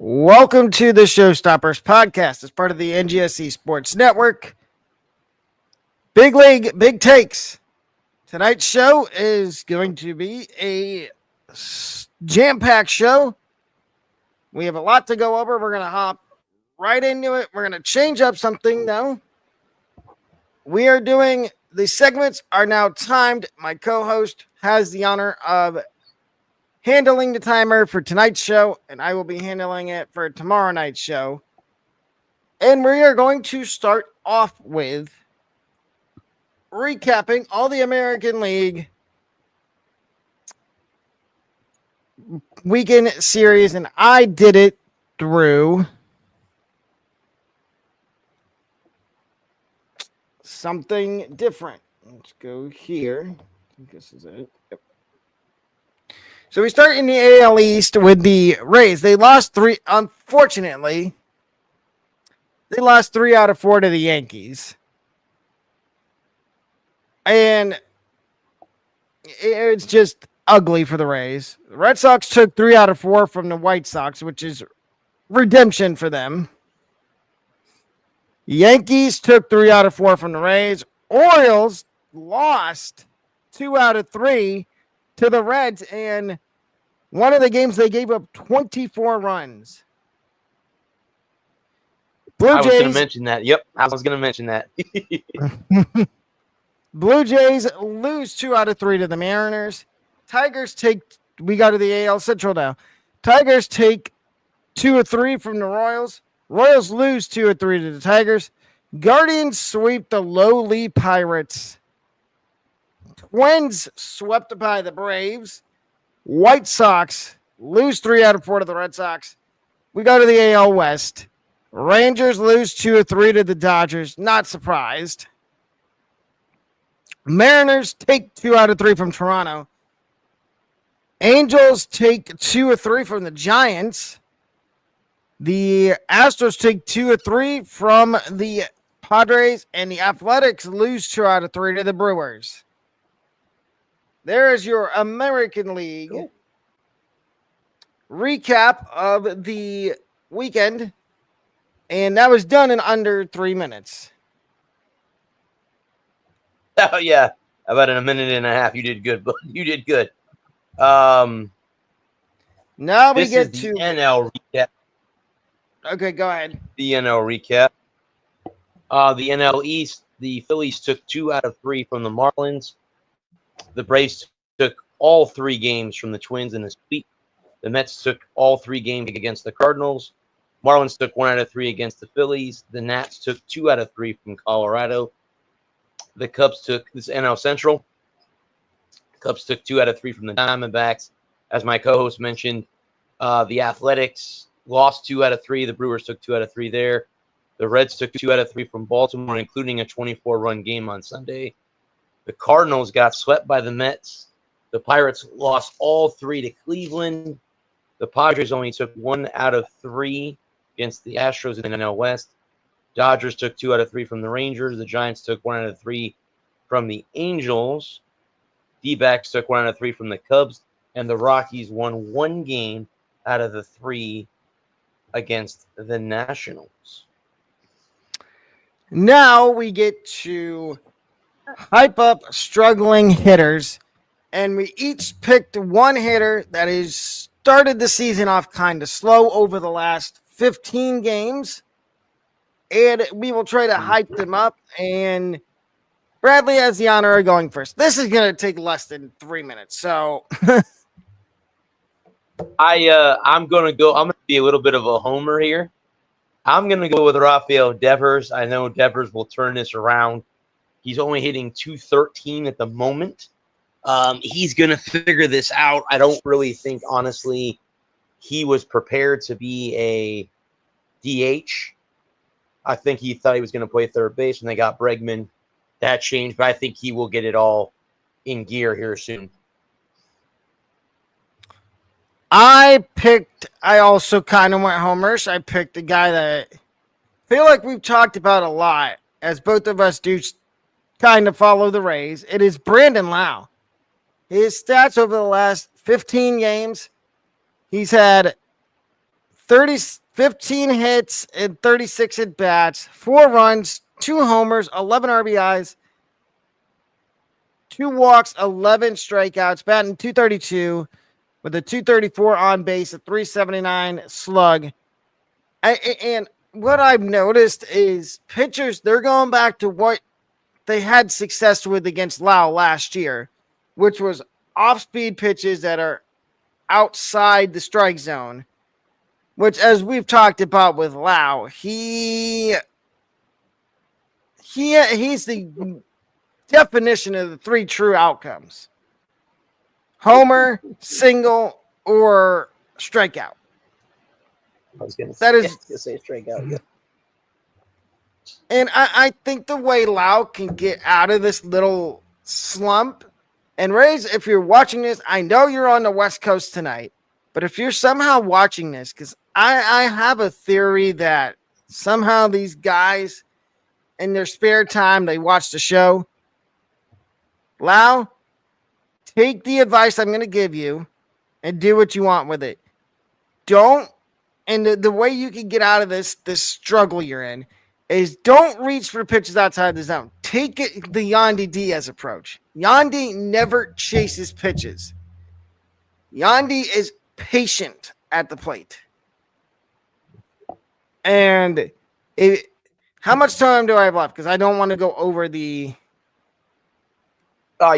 Welcome to the Showstoppers podcast as part of the NGSC Sports Network. Big League, Big Takes. Tonight's show is going to be a jam-packed show. We have a lot to go over. We're going to hop right into it. We're going to change up something, though. The segments are now timed. My co-host has the honor of handling the timer for tonight's show, and I will be handling it for tomorrow night's show. And we are going to start off with recapping all the American League weekend series, and I did it through something different. Let's go here. I think this is it. Yep. So we start in the AL East with the Rays. They lost three, unfortunately. They lost 3 out of 4 to the Yankees. And it's just ugly for the Rays. The Red Sox took 3 out of 4 from the White Sox, which is redemption for them. Yankees took 3 out of 4 from the Rays. Orioles lost 2 out of 3 to the Reds, and one of the games they gave up 24 runs. I was going to mention that. Yep, I was going to mention that. Blue Jays lose 2 out of 3 to the Mariners. We got to the AL Central now. Tigers take 2 of 3 from the Royals. Royals lose 2 of 3 to the Tigers. Guardians sweep the lowly Pirates. Twins swept by the Braves. White Sox lose 3 out of 4 to the Red Sox. We go to the AL West. Rangers lose 2 of 3 to the Dodgers. Not surprised. Mariners take 2 out of 3 from Toronto. Angels take 2 of 3 from the Giants. The Astros take 2 of 3 from the Padres, and the Athletics lose 2 out of 3 to the Brewers. There is your American League recap of the weekend, and that was done in under 3 minutes. Oh, yeah. About in a minute and a half. You did good, but you did good. Now we get to NL recap. Okay, go ahead. The NL recap. The NL East, the Phillies took 2 out of 3 from the Marlins. The Braves took all 3 games from the Twins in a sweep. The Mets took all 3 games against the Cardinals. Marlins took 1 out of 3 against the Phillies. The Nats took 2 out of 3 from Colorado. The Cubs took this NL Central. The Cubs took 2 out of 3 from the Diamondbacks. As my co-host mentioned, the Athletics lost 2 out of 3. The Brewers took 2 out of 3 there. The Reds took 2 out of 3 from Baltimore, including a 24-run game on Sunday. The Cardinals got swept by the Mets. The Pirates lost all 3 to Cleveland. The Padres only took 1 out of 3 against the Astros in the NL West. Dodgers took 2 out of 3 from the Rangers. The Giants took 1 out of 3 from the Angels. D-backs took 1 out of 3 from the Cubs. And the Rockies won 1 game out of the 3 against the Nationals. Now we get to hype up struggling hitters, and we each picked one hitter that has started the season off kind of slow over the last 15 games, and we will try to hype them up, and Bradley has the honor of going first. This is going to take less than 3 minutes, so I'm going to be a little bit of a homer here. I'm going to go with Rafael Devers. I know Devers will turn this around. He's only hitting .213 at the moment. He's going to figure this out. I don't really think, honestly, he was prepared to be a DH. I think he thought he was going to play third base when they got Bregman. That changed, but I think he will get it all in gear here soon. I also kind of went homers. I picked a guy that I feel like we've talked about a lot, as both of us do kind of follow the Rays. It is Brandon Lau. His stats over the last 15 games, he's had 15 hits and 36 at bats, 4 runs, 2 homers, 11 RBIs, 2 walks, 11 strikeouts, batting 232 with a 234 on base, a 379 slug. And what I've noticed is pitchers, they're going back to what they had success with against Lau last year, which was off-speed pitches that are outside the strike zone, which, as we've talked about with Lau, he's the definition of the 3 true outcomes: homer, single, or strikeout. I was going to say strikeout. Yeah. And I think the way Lau can get out of this little slump, and Rays, if you're watching this, I know you're on the West Coast tonight, but if you're somehow watching this, because I have a theory that somehow these guys, in their spare time, they watch the show. Lau, take the advice I'm going to give you and do what you want with it. Don't, and the way you can get out of this struggle you're in is don't reach for pitches outside the zone. Take it the Yandy Diaz approach. Yandy never chases pitches. Yandy is patient at the plate. And how much time do I have left? Because I don't want to go over the...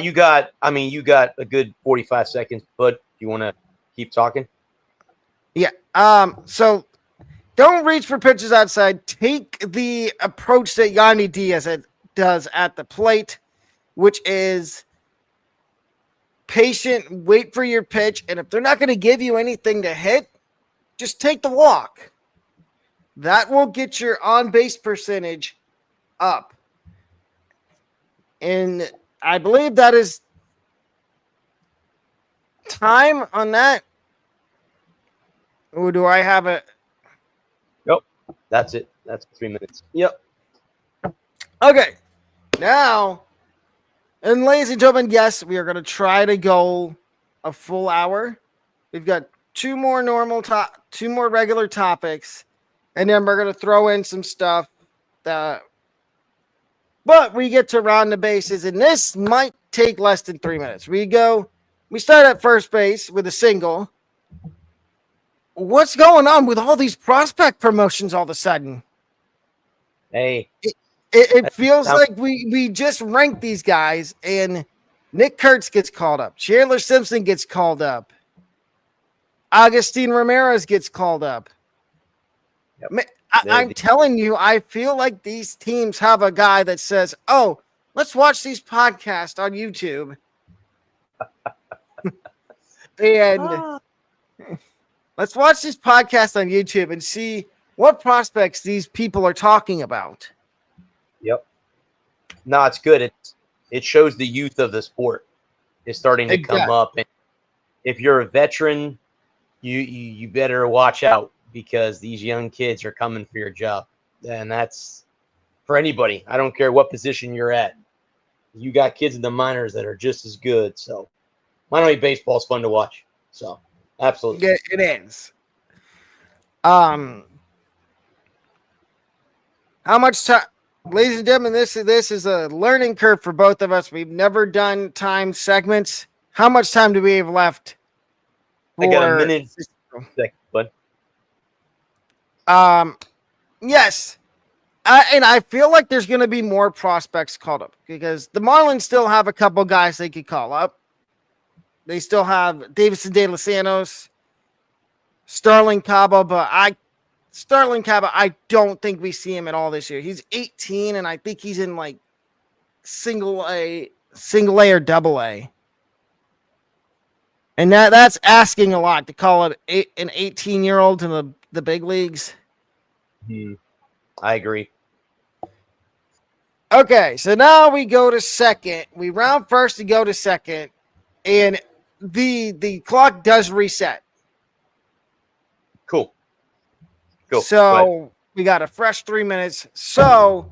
You got a good 45 seconds, but you want to keep talking? Yeah. So don't reach for pitches outside. Take the approach that Yandy Diaz does at the plate, which is patient, wait for your pitch, and if they're not going to give you anything to hit, just take the walk. That will get your on-base percentage up. And I believe that is time on that. Or do I have a... Nope. That's it. That's 3 minutes. Yep. Okay. Now, and ladies and gentlemen, yes, we are going to try to go a full hour. We've got 2 more regular topics, and then we're going to throw in some stuff that... But we get to round the bases, and this might take less than 3 minutes. We start at first base with a single. What's going on with all these prospect promotions all of a sudden? Hey. It feels like we just ranked these guys, and Nick Kurtz gets called up. Chandler Simpson gets called up. Agustin Ramirez gets called up. Yep. I'm telling you, I feel like these teams have a guy that says, oh, let's watch these podcasts on YouTube. And let's watch this podcast on YouTube and see what prospects these people are talking about. Yep. No, it's good. It shows the youth of the sport is starting to come up. And if you're a veteran, you better watch out, because these young kids are coming for your job. And that's for anybody. I don't care what position you're at. You got kids in the minors that are just as good. So minor league baseball is fun to watch. So absolutely. Yeah, it is. How much time, ladies and gentlemen, this is a learning curve for both of us. We've never done time segments. How much time do we have left? I got a minute. Second, bud. Yes. And I feel like there's going to be more prospects called up, because the Marlins still have a couple guys they could call up. They still have Davison De Los Santos, Starling Cabo, but I don't think we see him at all this year. He's 18, and I think he's in like single A or double A. And that's asking a lot to call it an 18-year-old to the big leagues. I agree. Okay, so now we go to second. We round first to go to second, and the clock does reset. Cool. So we got a fresh 3 minutes. So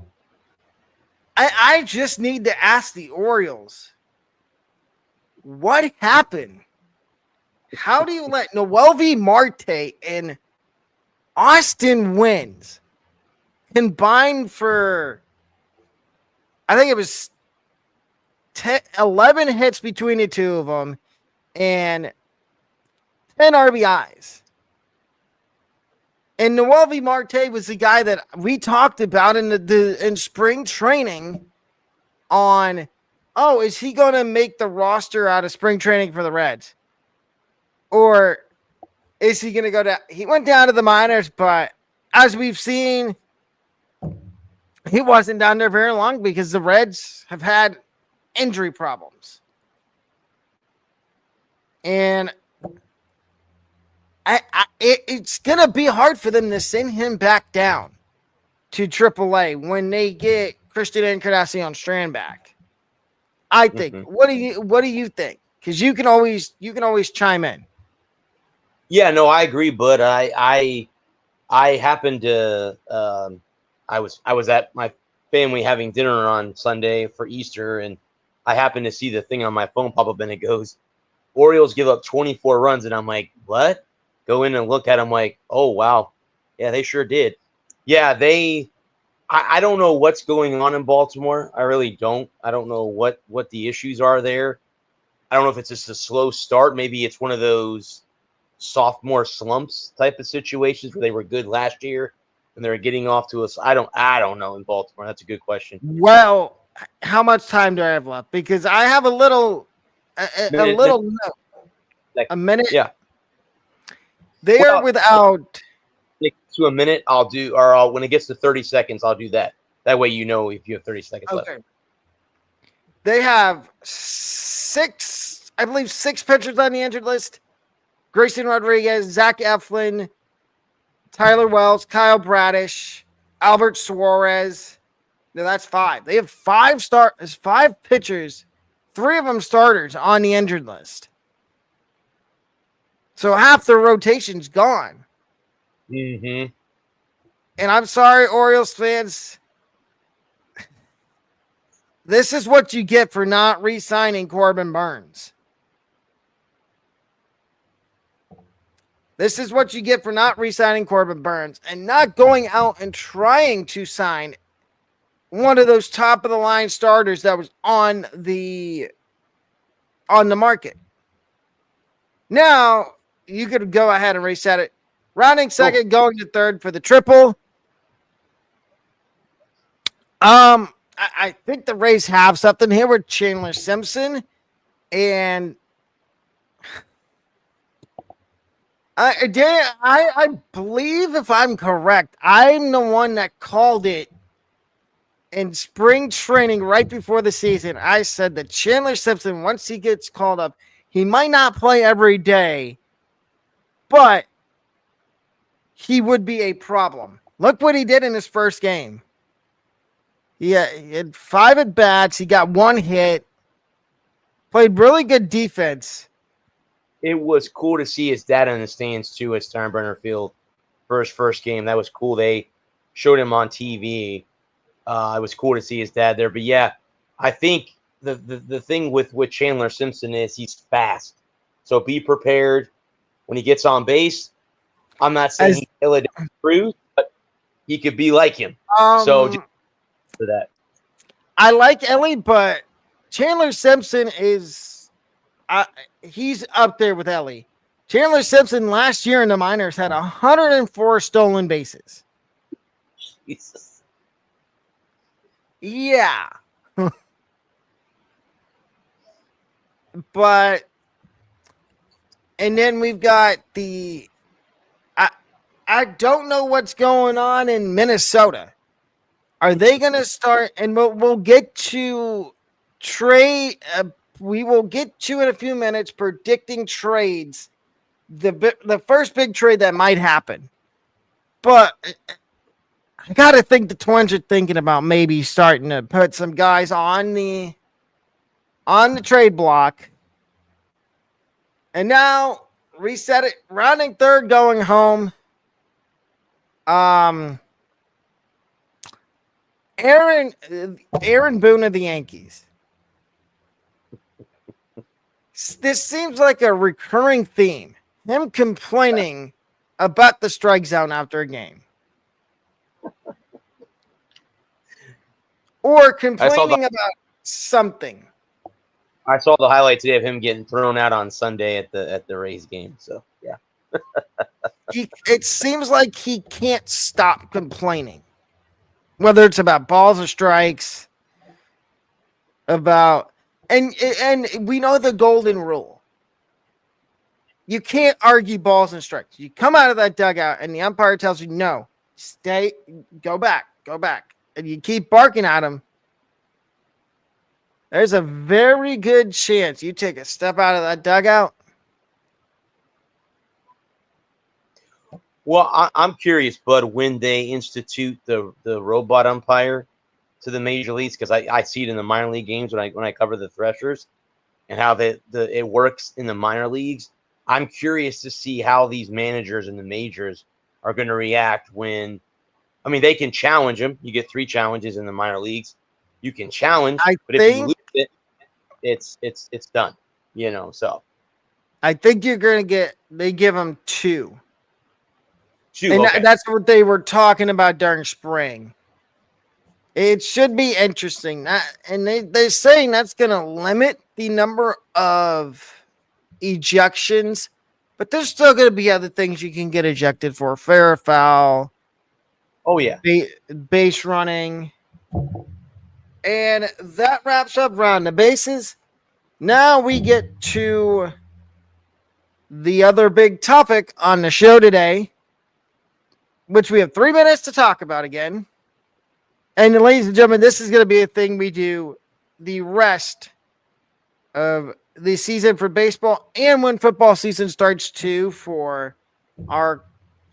I just need to ask the Orioles, what happened? How do you let Noelvi Marte and Austin wins combined for, I think it was 11 hits between the two of them and 10 RBIs. And Noelvi Marte was the guy that we talked about in spring training on, oh, is he going to make the roster out of spring training for the Reds? Or is he going to go down? He went down to the minors, but as we've seen, he wasn't down there very long because the Reds have had injury problems. And it's going to be hard for them to send him back down to AAA when they get Christian Encarnacion Strand back. I think. Mm-hmm. What do you think? Because you can always chime in. Yeah, no, I agree, but I happened to I was at my family having dinner on Sunday for Easter, and I happened to see the thing on my phone pop up, and it goes, Orioles give up 24 runs, and I'm like, what? Go in and look at them, like, oh wow, yeah, they sure did. Yeah, I don't know what's going on in Baltimore. I really don't. I don't know what the issues are there. I don't know if it's just a slow start. Maybe it's one of those sophomore slumps type of situations where they were good last year and they're getting off to us. I don't know in Baltimore. That's a good question. Well, how much time do I have left? Because I have a little a minute. Yeah. They are without to a minute. I'll do, or I'll, when it gets to 30 seconds, I'll do that. That way, you know, if you have 30 seconds left. They have six pitchers on the injured list. Grayson Rodriguez, Zach Eflin, Tyler Wells, Kyle Bradish, Albert Suarez. No, that's 5. They have 5 pitchers, 3 of them starters on the injured list. So half their rotation's gone. Mm-hmm. And I'm sorry, Orioles fans. This is what you get for not re-signing Corbin Burnes. This is what you get for not re-signing Corbin Burnes and not going out and trying to sign one of those top-of-the-line starters that was on the market. Now, you could go ahead and reset it. Rounding second, going to third for the triple. I think the Rays have something here with Chandler Simpson, and I believe, if I'm correct, I'm the one that called it in spring training right before the season. I said that Chandler Simpson, once he gets called up, he might not play every day, but he would be a problem. Look what he did in his first game. He had 5 at-bats. He got 1 hit. Played really good defense. It was cool to see his dad in the stands, too, at Steinbrenner Field for his first game. That was cool. They showed him on TV. It was cool to see his dad there. But, yeah, I think the thing with Chandler Simpson is he's fast. So be prepared when he gets on base. I'm not saying he's Ellie Cruz, but he could be like him. So just for that. I like Ellie, but Chandler Simpson is he's up there with Ellie. Chandler Simpson last year in the minors had 104 stolen bases. Jesus. Yeah. But and then we've got I don't know what's going on in Minnesota. Are they going to start? And we'll get to trade. We will get to in a few minutes predicting trades. The first big trade that might happen. But I got to think the Twins are thinking about maybe starting to put some guys on the trade block. And now reset it. Rounding third, going home. Aaron Boone of the Yankees. This seems like a recurring theme. Him complaining about the strike zone after a game. Or complaining about something. I saw the highlight today of him getting thrown out on Sunday at the Rays game. So yeah, It seems like he can't stop complaining, whether it's about balls or strikes, about and we know the golden rule. You can't argue balls and strikes. You come out of that dugout and the umpire tells you no, stay, go back, and you keep barking at him. There's a very good chance you take a step out of that dugout. Well, I'm curious, Bud, when they institute the robot umpire to the major leagues, because I see it in the minor league games when I cover the Threshers and how it works in the minor leagues. I'm curious to see how these managers in the majors are going to react when, I mean, they can challenge them. You get 3 challenges in the minor leagues. You can challenge, but if you lose it, it's done. You know, so I think you're going to they give them 2. And okay. that's what they were talking about during spring. It should be interesting. And they're saying that's going to limit the number of ejections, but there's still going to be other things you can get ejected for. Fair or foul. Oh, yeah. Base running. And that wraps up round the bases. Now we get to the other big topic on the show today, which we have 3 minutes to talk about again. And ladies and gentlemen, this is going to be a thing we do the rest of the season for baseball and when football season starts too for our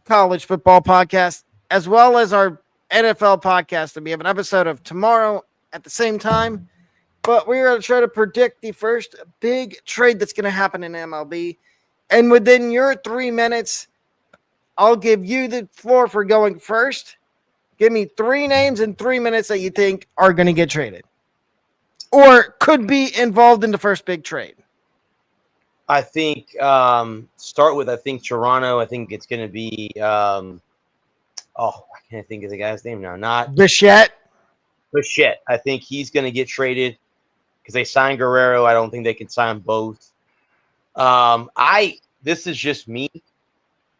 college football podcast, as well as our NFL podcast. And we have an episode of tomorrow at the same time. But we're going to try to predict the first big trade that's going to happen in MLB. And within your 3 minutes, I'll give you the floor for going first. Give me 3 names in 3 minutes that you think are going to get traded or could be involved in the first big trade. I think start with Toronto. I think it's going to be I can't think of the guy's name now. Not Bichette. I think he's going to get traded because they signed Guerrero. I don't think they can sign both. This is just me.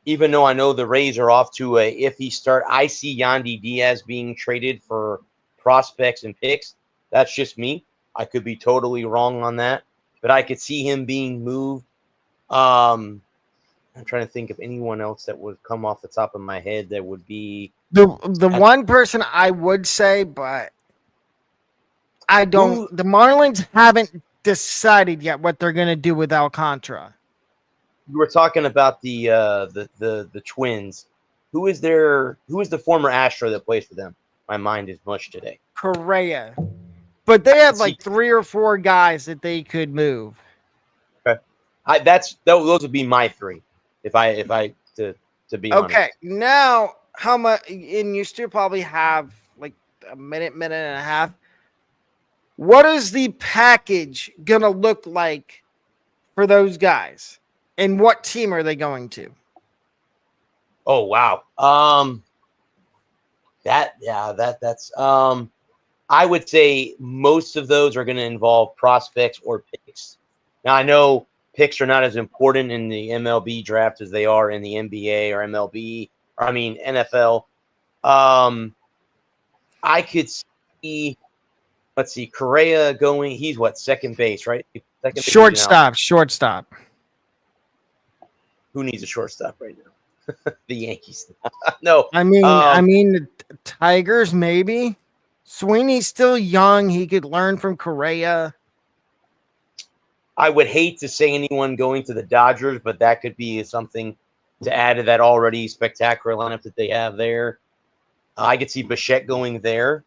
Even though I know the Rays are off to a iffy start, I see Yandy Diaz being traded for prospects and picks. That's just me. I could be totally wrong on that, but I could see him being moved. I'm trying to think of anyone else that would come off the top of my head that would be the one person I would say, but I don't. The Marlins haven't decided yet what they're going to do with Alcantara. You were talking about the Twins. Who is the former Astro that plays for them? My mind is mush today. Correa. But they have like 3 or 4 guys that they could move. Okay. Those would be my 3 if I to be honest. Okay. Now how much, and you still probably have like a minute and a half. What is the package gonna look like for those guys? And what team are they going to? Oh wow. That's I would say most of those are going to involve prospects or picks. Now I know picks are not as important in the MLB draft as they are in the NBA or MLB, or I mean NFL. I could see, let's see, Correa going. He's what, second base, right? Shortstop. Who needs a shortstop right now? The Yankees. No, I mean, the Tigers maybe. Sweeney's still young. He could learn from Correa. I would hate to say anyone going to the Dodgers, but that could be something to add to that already spectacular lineup that they have there. I could see Bichette going there.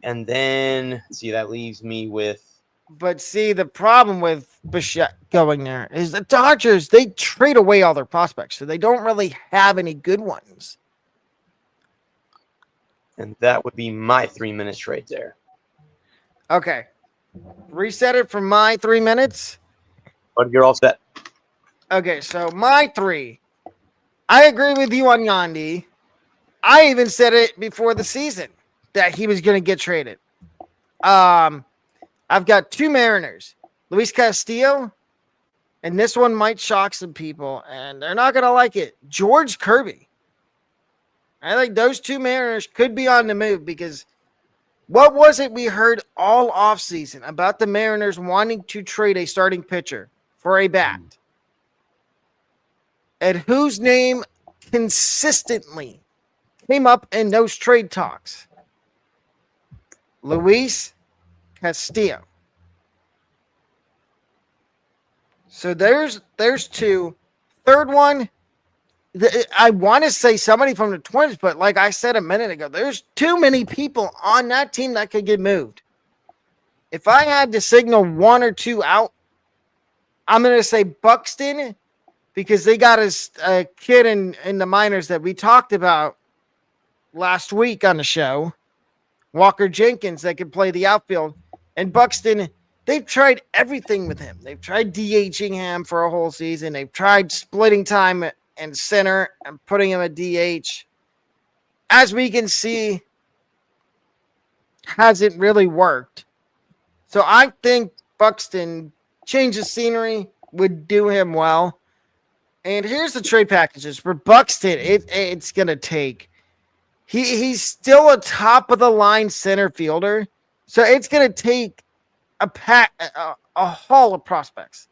And then, see, that leaves me with... But see, the problem with Bichette going there is the Dodgers, they trade away all their prospects, so they don't really have any good ones. And that would be my 3 minutes right there. Okay. Reset it for my 3 minutes. But you're all set. Okay, so my 3. I agree with you on Yandy. I even said it before the season that he was going to get traded. I've got two Mariners, Luis Castillo, and this one might shock some people, and they're not going to like it. George Kirby. I think those two Mariners could be on the move because what was it we heard all offseason about the Mariners wanting to trade a starting pitcher for a bat? And whose name consistently came up in those trade talks? Luis Castillo. So there's two. Third one, I want to say somebody from the Twins, but like I said a minute ago, there's too many people on that team that could get moved. If I had to signal one or two out, I'm going to say Buxton because they got a kid in the minors that we talked about last week on the show, Walker Jenkins, that could play the outfield. And Buxton, they've tried everything with him. They've tried DHing him for a whole season. They've tried splitting time and center and putting him at DH. As we can see, hasn't really worked. So I think Buxton, change of scenery, would do him well. And here's the trade packages for Buxton. It's gonna take. He's still a top of the line center fielder, so it's gonna take a haul of prospects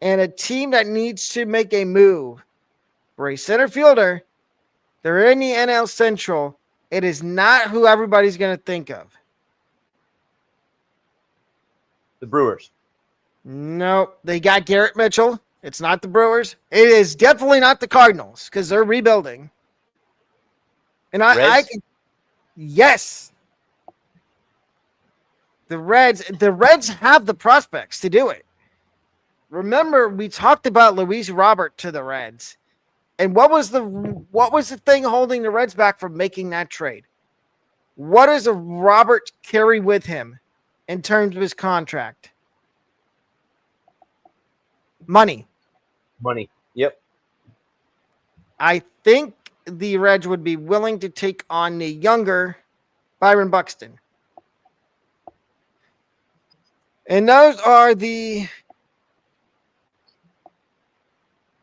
and a team that needs to make a move for a center fielder. They're in the NL Central. It is not who everybody's gonna think of. The Brewers. No, they got Garrett Mitchell. It's not the Brewers. It is definitely not the Cardinals because they're rebuilding. And I can, yes, the Reds have the prospects to do it. Remember, we talked about Luis Robert to the Reds, and what was the thing holding the Reds back from making that trade? What does a Robert carry with him in terms of his contract? Money. Yep. I think the Reds would be willing to take on the younger Byron Buxton. And those are the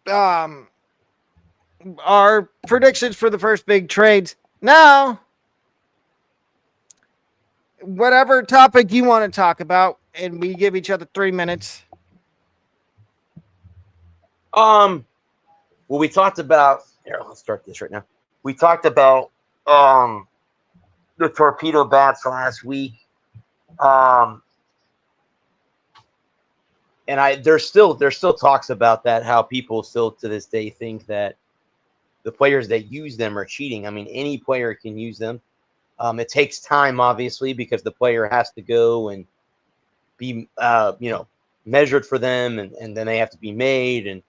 our predictions for the first big trades. Now, whatever topic you want to talk about, and we give each other 3 minutes. Well, we talked about here. Let's start this right now. We talked about the torpedo bats last week. And there's still talks about that, how people still to this day think that the players that use them are cheating. I mean, any player can use them. It takes time, obviously, because the player has to go and be measured for them, and then they have to be made, and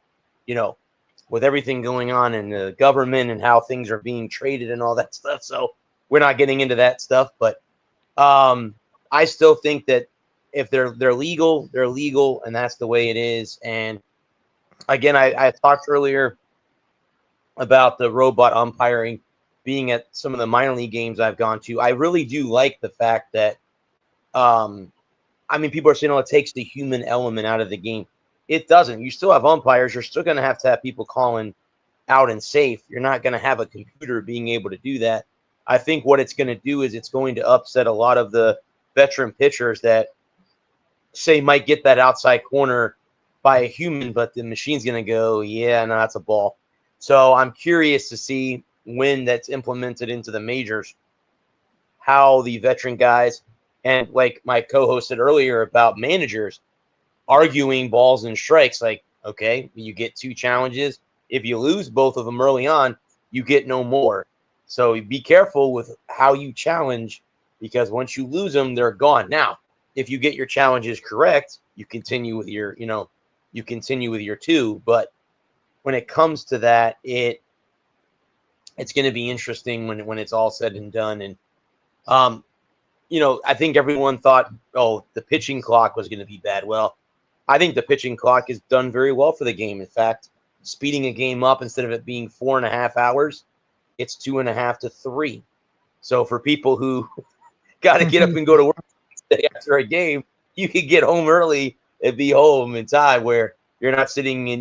with everything going on in the government and how things are being traded and all that stuff. So we're not getting into that stuff, but I still think that if they're legal, they're legal, and that's the way it is. And again, I talked earlier about the robot umpiring being at some of the minor league games I've gone to. I really do like the fact that, people are saying, it takes the human element out of the game. It doesn't. You still have umpires. You're still going to have people calling out and safe. You're not going to have a computer being able to do that. I think what it's going to do is it's going to upset a lot of the veteran pitchers that say might get that outside corner by a human, but the machine's going to go, yeah, no, that's a ball. So I'm curious to see when that's implemented into the majors, how the veteran guys, and like my co-host said earlier about managers arguing balls and strikes, like, okay, you get 2 challenges. If you lose both of them early on, you get no more. So be careful with how you challenge, because once you lose them, they're gone. Now, if you get your challenges correct, you continue with your, you continue with your 2. But when it comes to that, it's going to be interesting when it's all said and done. And, I think everyone thought, the pitching clock was going to be bad. Well, I think the pitching clock is done very well for the game. In fact, speeding a game up, instead of it being 4.5 hours, it's 2.5 to 3. So for people who got to get up and go to work after a game, you can get home early and be home in time, where you're not sitting in,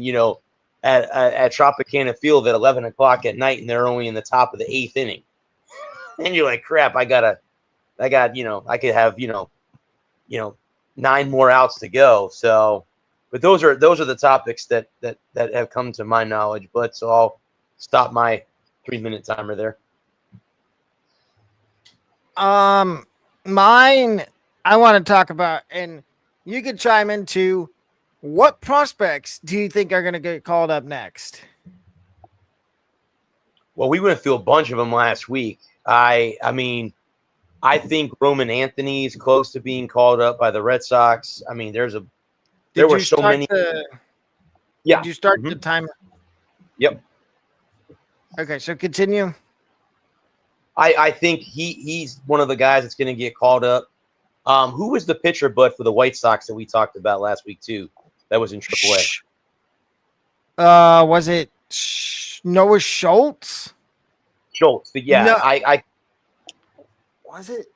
at Tropicana Field at 11 o'clock at night, and they're only in the top of the 8th inning. And you're like, crap, I could have, 9 more outs to go. So, but those are the topics that have come to my knowledge. But so I'll stop my 3-minute timer there. Mine, I want to talk about, and you could chime in too. What prospects do you think are going to get called up next? Well, we went through a bunch of them last week. I think Roman Anthony is close to being called up by the Red Sox. I mean, there were so many. Yeah. Did you start the timer? Yep. Okay, so continue. I think he's one of the guys that's going to get called up. Who was the pitcher, Bud, for the White Sox that we talked about last week too? That was in AAA. Was it Noah Schultz? Schultz, but yeah, no, I was it?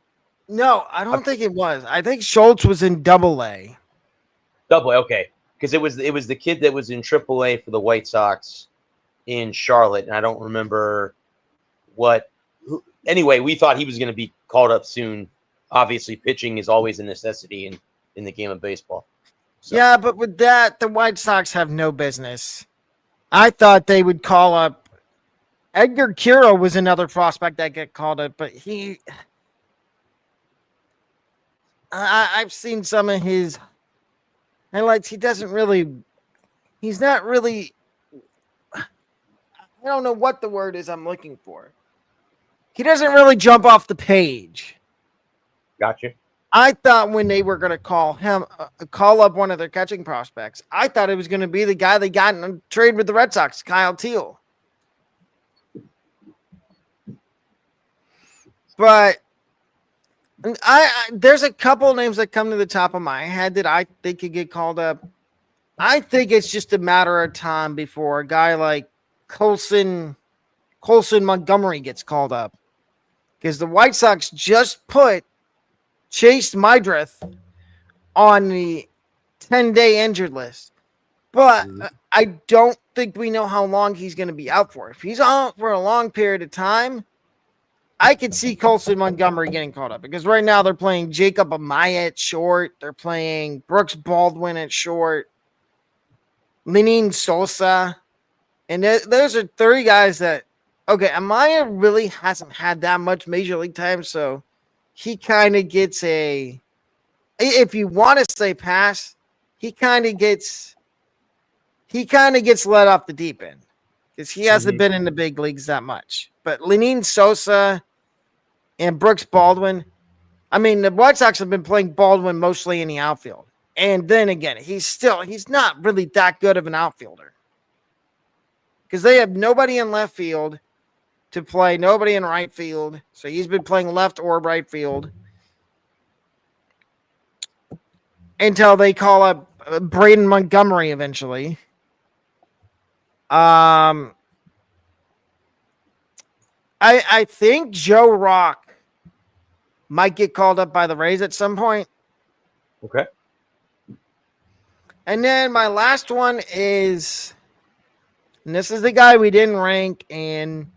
No, I don't think it was. I think Schultz was in AA. AA, okay, because it was the kid that was in AAA for the White Sox in Charlotte, and I don't remember what. Anyway, we thought he was going to be called up soon. Obviously, pitching is always a necessity in the game of baseball. So. Yeah, but with that, the White Sox have no business. I thought they would call up. Edgar Kiro was another prospect that get called up, but I've seen some of his highlights. He's not really, I don't know what the word is I'm looking for. He doesn't really jump off the page. Gotcha. I thought when they were going to call up one of their catching prospects, I thought it was going to be the guy they got in a trade with the Red Sox, Kyle Teal. But there's a couple names that come to the top of my head that I think could get called up. I think it's just a matter of time before a guy like Colson Montgomery gets called up, because the White Sox just put Chase Mydreth on the 10-day injured list. But I don't think we know how long he's going to be out for. If he's out for a long period of time, I could see Colson Montgomery getting called up, because right now they're playing Jacob Amaya at short. They're playing Brooks Baldwin at short, Lenin Sosa. And those are 3 guys that, okay, Amaya really hasn't had that much major league time, so he kind of gets if you want to say pass, he kind of gets let off the deep end, because he hasn't been in the big leagues that much. But Lenin Sosa and Brooks Baldwin, I mean, the White Sox have been playing Baldwin mostly in the outfield. And then again, he's not really that good of an outfielder, because they have nobody in left field to play, nobody in right field. So he's been playing left or right field until they call up Braden Montgomery eventually. I think Joe Rock might get called up by the Rays at some point. Okay. And then my last one is, and this is the guy we didn't rank, and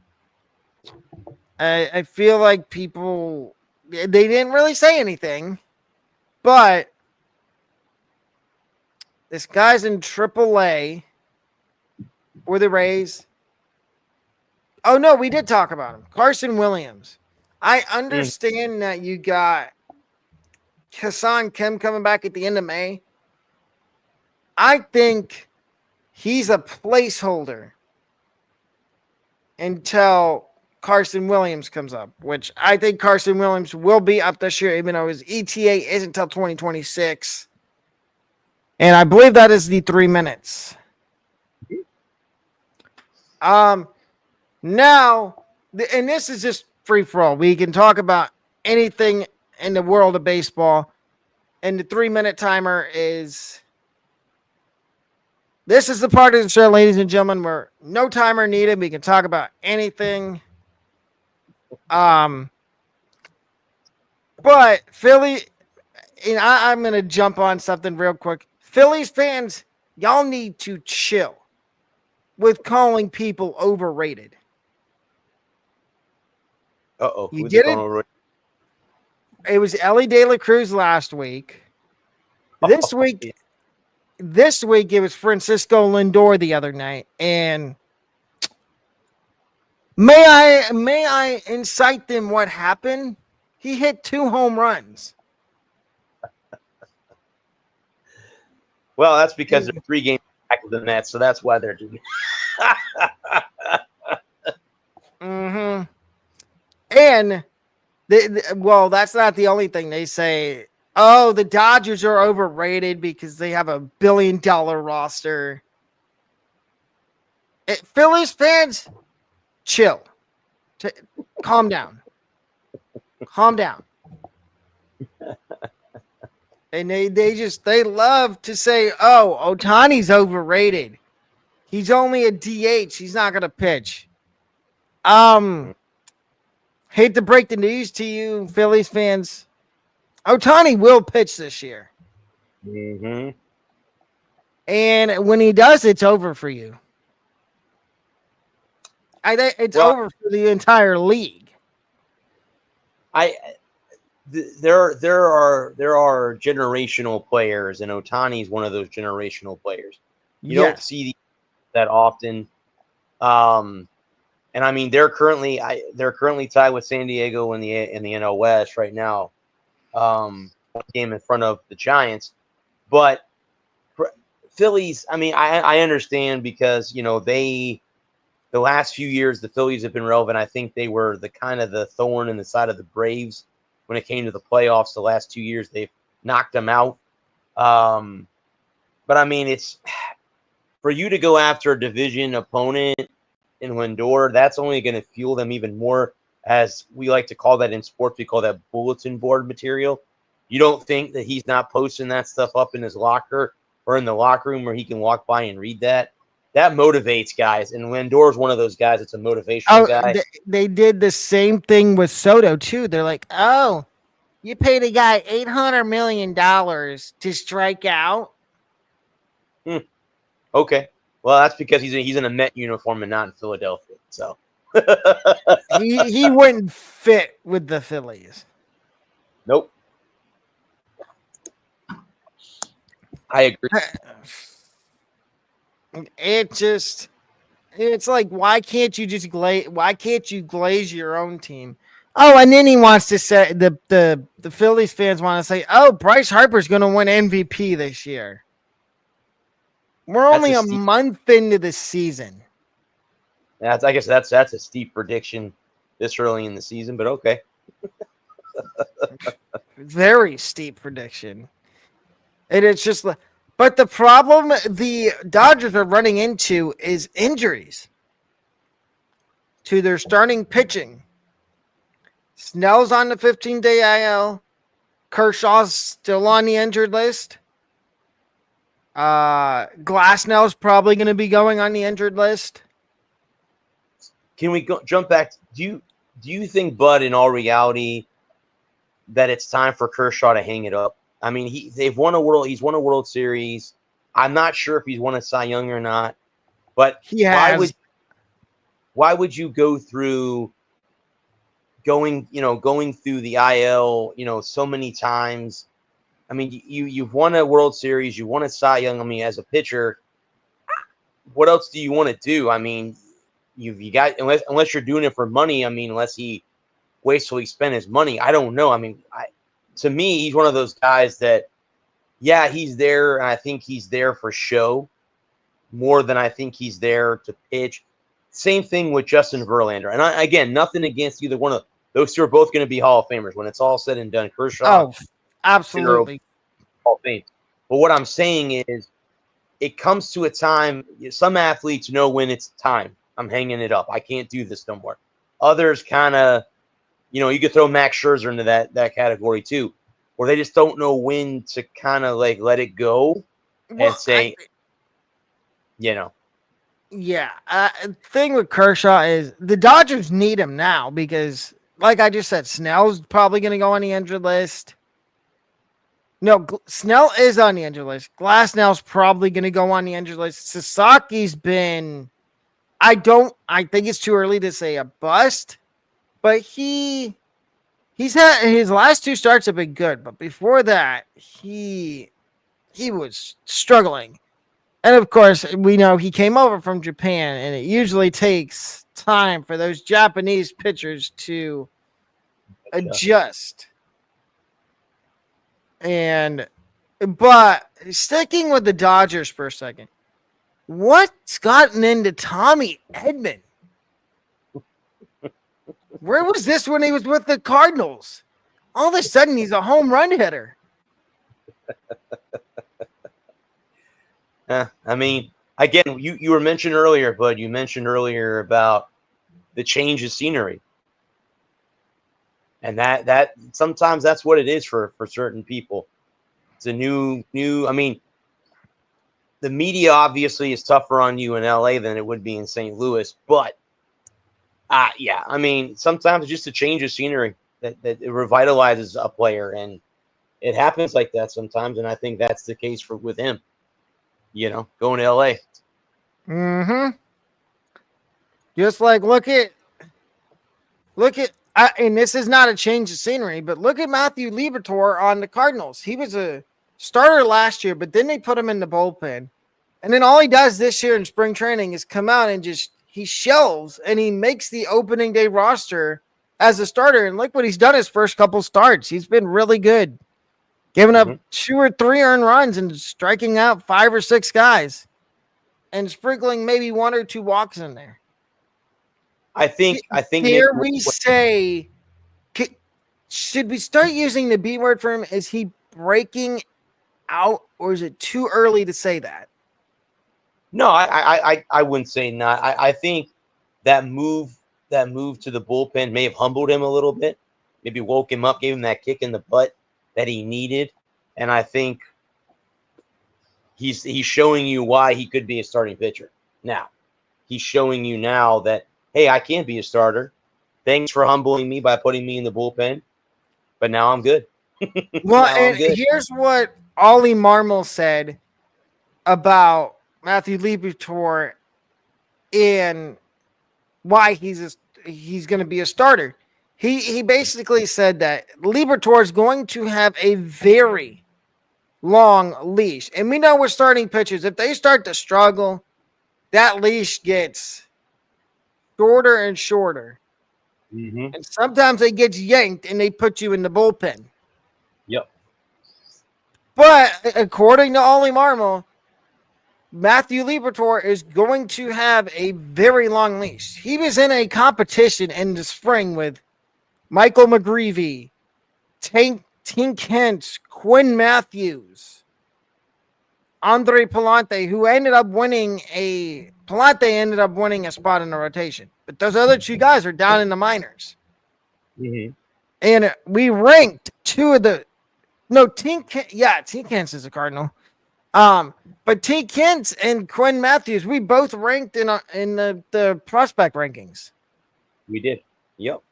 I feel like people, they didn't really say anything, but this guy's in AAA for the Rays. Oh, no, we did talk about him. Carson Williams. I understand that you got Hassan Kim coming back at the end of May. I think he's a placeholder until Carson Williams comes up, which I think Carson Williams will be up this year, even though his ETA isn't until 2026. And I believe that is the 3 minutes. Now, and this is just free for all. We can talk about anything in the world of baseball, and the 3 minute timer is This is the part of the show, ladies and gentlemen, where no timer needed. We can talk about anything. Um, but Philly, and I'm going to jump on something real quick. Phillies fans, y'all need to chill with calling people overrated. Uh-oh. You Who's it did going it. over? It was Ellie De La Cruz last week. This week, Yeah. it was Francisco Lindor the other night, and may I incite them what happened? He hit 2 home runs. Well, that's because they're 3 games back of the Mets, so that's why they're doing Mm-hmm. And well, that's not the only thing they say. Oh, the Dodgers are overrated because they have $1 billion roster. Phillies fans, chill. Calm down. Calm down. And they love to say, oh, Otani's overrated. He's only a DH. He's not gonna pitch. Hate to break the news to you, Phillies fans. Otani will pitch this year. Mm-hmm. And when he does, it's over for you. I think it's over for the entire league. There are generational players, and Otani's one of those generational players. You don't see that often. And I mean they're currently tied with San Diego in the NL West right now. One game in front of the Giants, but Phillies. I mean, I understand because the last few years the Phillies have been relevant. I think they were the kind of the thorn in the side of the Braves when it came to the playoffs. The last 2 years they've knocked them out. But I mean, it's for you to go after a division opponent in Lindor, that's only going to fuel them even more. As we like to call that in sports, we call that bulletin board material. You don't think that he's not posting that stuff up in his locker or in the locker room where he can walk by and read that? That motivates guys, and Lindor's one of those guys that's a motivational guy. They did the same thing with Soto too. They're like, oh, you paid a guy $800 million to strike out. Okay, well that's because he's in a Met uniform and not in Philadelphia. So he wouldn't fit with the Phillies. Nope. I agree. It's like, why can't you glaze your own team? Oh, and then he wants to say the Phillies fans want to say, oh, Bryce Harper's going to win MVP this year. We're only a month into the season. I guess that's a steep prediction this early in the season, but okay. Very steep prediction. And it's just like, but the problem the Dodgers are running into is injuries to their starting pitching. Snell's on the 15-day IL. Kershaw's still on the injured list. Glasnow's probably going to be going on the injured list. Can we jump back? Do you think, Bud, in all reality, that it's time for Kershaw to hang it up? I mean, he's won a World Series. I'm not sure if he's won a Cy Young or not, but he has. Why would you go through going through the IL, so many times? I mean, you've won a World Series, you won a Cy Young. I mean, as a pitcher, what else do you want to do? I mean, you got unless you're doing it for money. I mean, unless he wastefully spent his money. I don't know. I mean, to me, he's one of those guys that, yeah, he's there, and I think he's there for show more than I think he's there to pitch. Same thing with Justin Verlander. And again, nothing against either one of those two. Are both going to be Hall of Famers when it's all said and done. Kershaw, absolutely Hall of Fame. But what I'm saying is, it comes to a time. Some athletes know when it's time. I'm hanging it up. I can't do this no more. Others kind of, you could throw Max Scherzer into that category too, where they just don't know when to kind of like let it go and say, Yeah. Thing with Kershaw is the Dodgers need him now because, like I just said, Snell's probably going to go on the injured list. No, Snell is on the injured list. Glasnow's probably going to go on the injured list. Sasaki's been. I think it's too early to say a bust, but he's had his last two starts have been good, but before that, he was struggling. And of course, we know he came over from Japan, and it usually takes time for those Japanese pitchers to adjust. But sticking with the Dodgers for a second, what's gotten into Tommy Edman? Where was this when he was with the Cardinals? All of a sudden, he's a home run hitter. I mean, again, you were mentioned earlier, Bud. You mentioned earlier about the change of scenery, and that sometimes that's what it is for certain people. It's a new. I mean, the media obviously is tougher on you in LA than it would be in St. Louis, but yeah, I mean, sometimes just a change of scenery that it revitalizes a player, and it happens like that sometimes, and I think that's the case with him. Going to LA. Mm-hmm. Just like look at, and this is not a change of scenery, but look at Matthew Liberatore on the Cardinals. He was a starter last year, but then they put him in the bullpen, and then all he does this year in spring training is come out and he shelves and he makes the opening day roster as a starter. And look what he's done his first couple starts. He's been really good. Giving up 2 or 3 earned runs and striking out 5 or 6 guys and sprinkling maybe 1 or 2 walks in there. I think Dare we say, should we start using the B word for him? Is he breaking out, or is it too early to say that? No, I wouldn't say not. I think that move to the bullpen may have humbled him a little bit, maybe woke him up, gave him that kick in the butt that he needed, and I think he's showing you why he could be a starting pitcher. Now, he's showing you now that, hey, I can be a starter. Thanks for humbling me by putting me in the bullpen, but now I'm good. Well, and here's what Ollie Marmol said about Matthew Liberatore and why he's going to be a starter. He basically said that Liberatore is going to have a very long leash. And we know we're starting pitchers. If they start to struggle, that leash gets shorter and shorter. Mm-hmm. And sometimes it gets yanked and they put you in the bullpen. Yep. But according to Ollie Marmol, Matthew Liberatore is going to have a very long leash. He was in a competition in the spring with Michael McGreevy, Tink Kent, Quinn Matthews, Andre Palante, who ended up winning a spot in the rotation. But those other 2 guys are down in the minors. Mm-hmm. And we ranked 2 of the Tink Kent is a Cardinal. But T. Kent and Quinn Matthews, we both ranked in the prospect rankings. We did. Yep.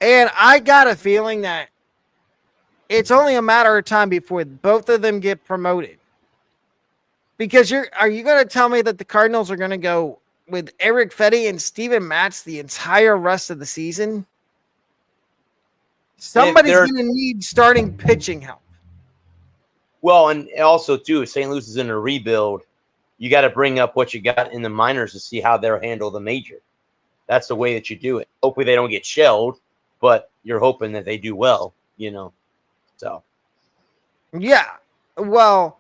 And I got a feeling that it's only a matter of time before both of them get promoted. Because are you going to tell me that the Cardinals are going to go with Eric Fetty and Steven Matz the entire rest of the season? Somebody's going to need starting pitching help. Well, and also, too, if St. Louis is in a rebuild, you got to bring up what you got in the minors to see how they'll handle the major. That's the way that you do it. Hopefully they don't get shelled, but you're hoping that they do well, So. Yeah. Well,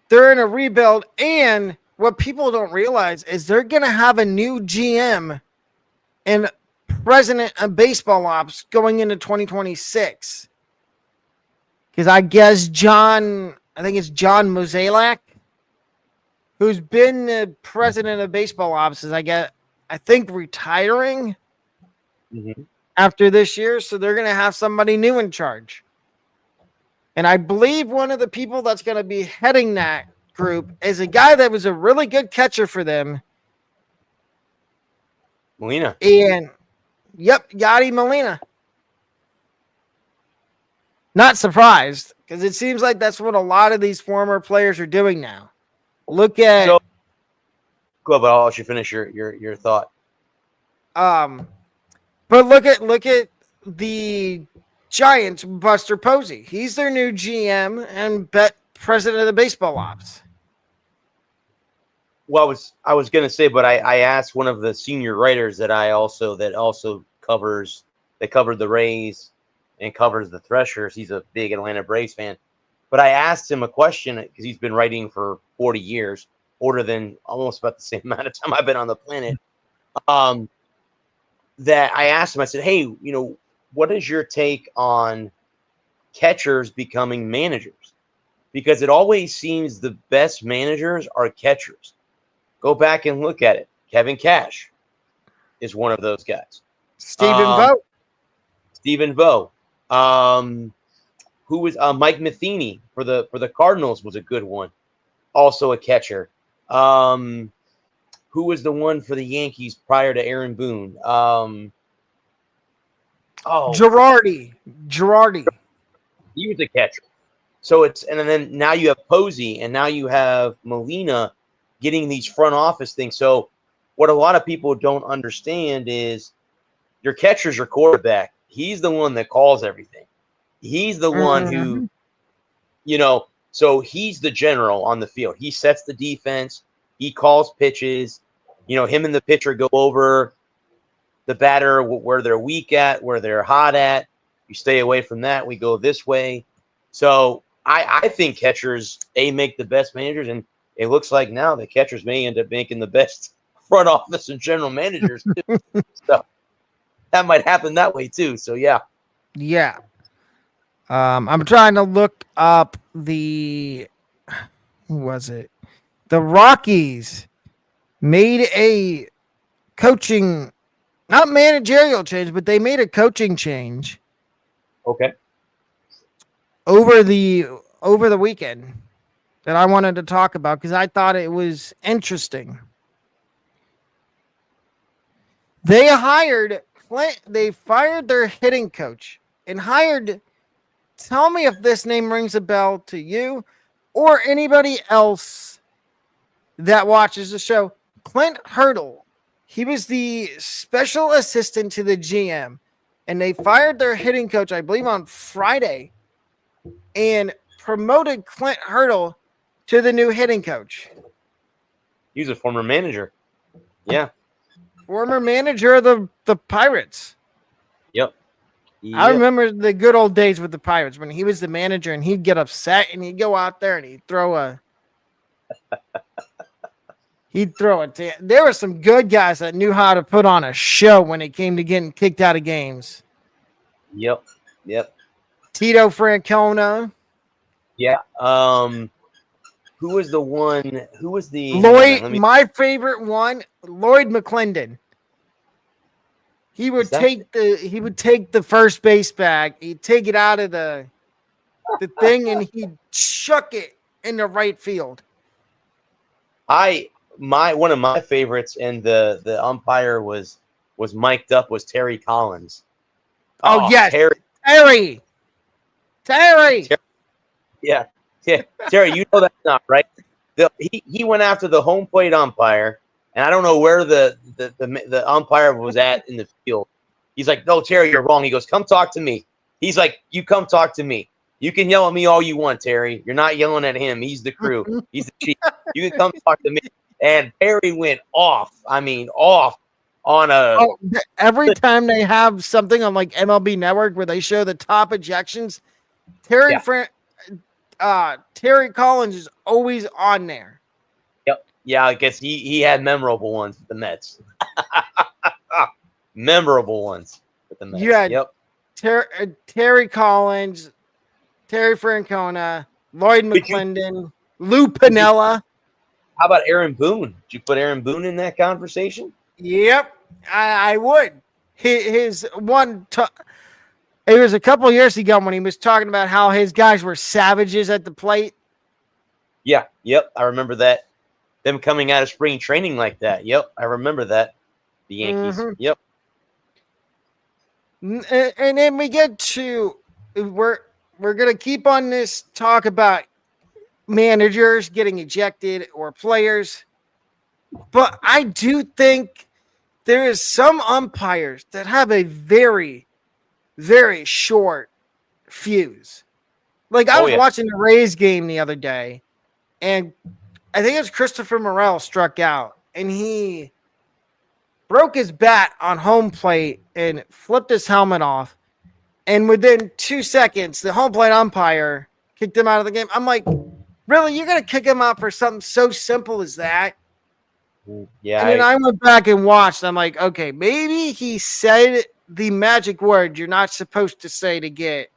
they're in a rebuild, and what people don't realize is they're going to have a new GM and president of baseball ops going into 2026. Because I guess John Mozeliak, who's been the president of baseball ops, is I think retiring after this year. So they're going to have somebody new in charge. And I believe one of the people that's going to be heading that group is a guy that was a really good catcher for them. Molina. And, yep, Yadi Molina. Not surprised, because it seems like that's what a lot of these former players are doing now. Look at So, go, but I'll let you finish your thought. But look at the Giants, Buster Posey. He's their new GM and president of the baseball ops. Well, I was gonna say, but I asked one of the senior writers that also covers that covered the Rays and covers the Threshers. He's a big Atlanta Braves fan. But I asked him a question because he's been writing for 40 years, older than almost about the same amount of time I've been on the planet. That I asked him, I said, hey, what is your take on catchers becoming managers? Because it always seems the best managers are catchers. Go back and look at it. Kevin Cash is one of those guys. Stephen Vogt. Stephen Vogt. Who was Mike Matheny for the Cardinals was a good one. Also a catcher. Who was the one for the Yankees prior to Aaron Boone? Girardi. He was a catcher. So and then now you have Posey, and now you have Molina getting these front office things. So what a lot of people don't understand is your catcher's your quarterback. He's the one that calls everything. He's the one who, so he's the general on the field. He sets the defense. He calls pitches. Him and the pitcher go over the batter, where they're weak at, where they're hot at. You stay away from that. We go this way. So I think catchers, make the best managers, and it looks like now the catchers may end up making the best front office and general managers too. So that might happen that way too. So yeah. Yeah. I'm trying to look up who was it? The Rockies made a coaching, not managerial change, but they made a coaching change. Okay. Over the weekend that I wanted to talk about because I thought it was interesting. They fired their hitting coach and hired, tell me if this name rings a bell to you or anybody else that watches the show, Clint Hurdle. He was the special assistant to the GM, and they fired their hitting coach, I believe, on Friday, and promoted Clint Hurdle to the new hitting coach. He's a former manager. Yeah. Former manager of the Pirates. Yep. I remember the good old days with the Pirates when he was the manager and he'd get upset and he'd go out there and he'd throw a there were some good guys that knew how to put on a show when it came to getting kicked out of games. Yep. Tito Francona. Yeah. Who was the one? Who was the Lloyd? My favorite one, Lloyd McClendon. He would take the first base bag. He'd take it out of the thing and he'd chuck it in the right field. One of my favorites, and the umpire was mic'd up, was Terry Collins. Oh yes, Terry. Yeah. Terry, you know that's not right. He went after the home plate umpire, and I don't know where the umpire was at in the field. He's like, "No, Terry, you're wrong." He goes, "Come talk to me." He's like, "You come talk to me. You can yell at me all you want, Terry. You're not yelling at him. He's the crew. He's the chief. You can come talk to me." And Terry went off. I mean, off on a. Oh, every time they have something on like MLB Network where they show the top ejections, Terry Collins is always on there. Yep. Yeah, I guess he had memorable ones with the Mets. Memorable ones with the Mets. Yeah. Yep. Terry Collins, Terry Francona, Lloyd McClendon, Lou Piniella. How about Aaron Boone? Did you put Aaron Boone in that conversation? Yep, I would. His one. It was a couple of years ago when he was talking about how his guys were savages at the plate. Yeah, yep, I remember that. Them coming out of spring training like that. Yep, I remember that. The Yankees. Mm-hmm. Yep. And then we get to we're gonna keep on this talk about managers getting ejected or players, but I do think there is some umpires that have a very, very short fuse. Like I Oh was yeah. watching the Rays game the other day, and I think it was Christopher Morel struck out, and he broke his bat on home plate and flipped his helmet off. And within 2 seconds, the home plate umpire kicked him out of the game. I'm like, really? You're going to kick him out for something so simple as that? Yeah. And then I went back and watched. I'm like, okay, maybe he said the magic word you're not supposed to say to get.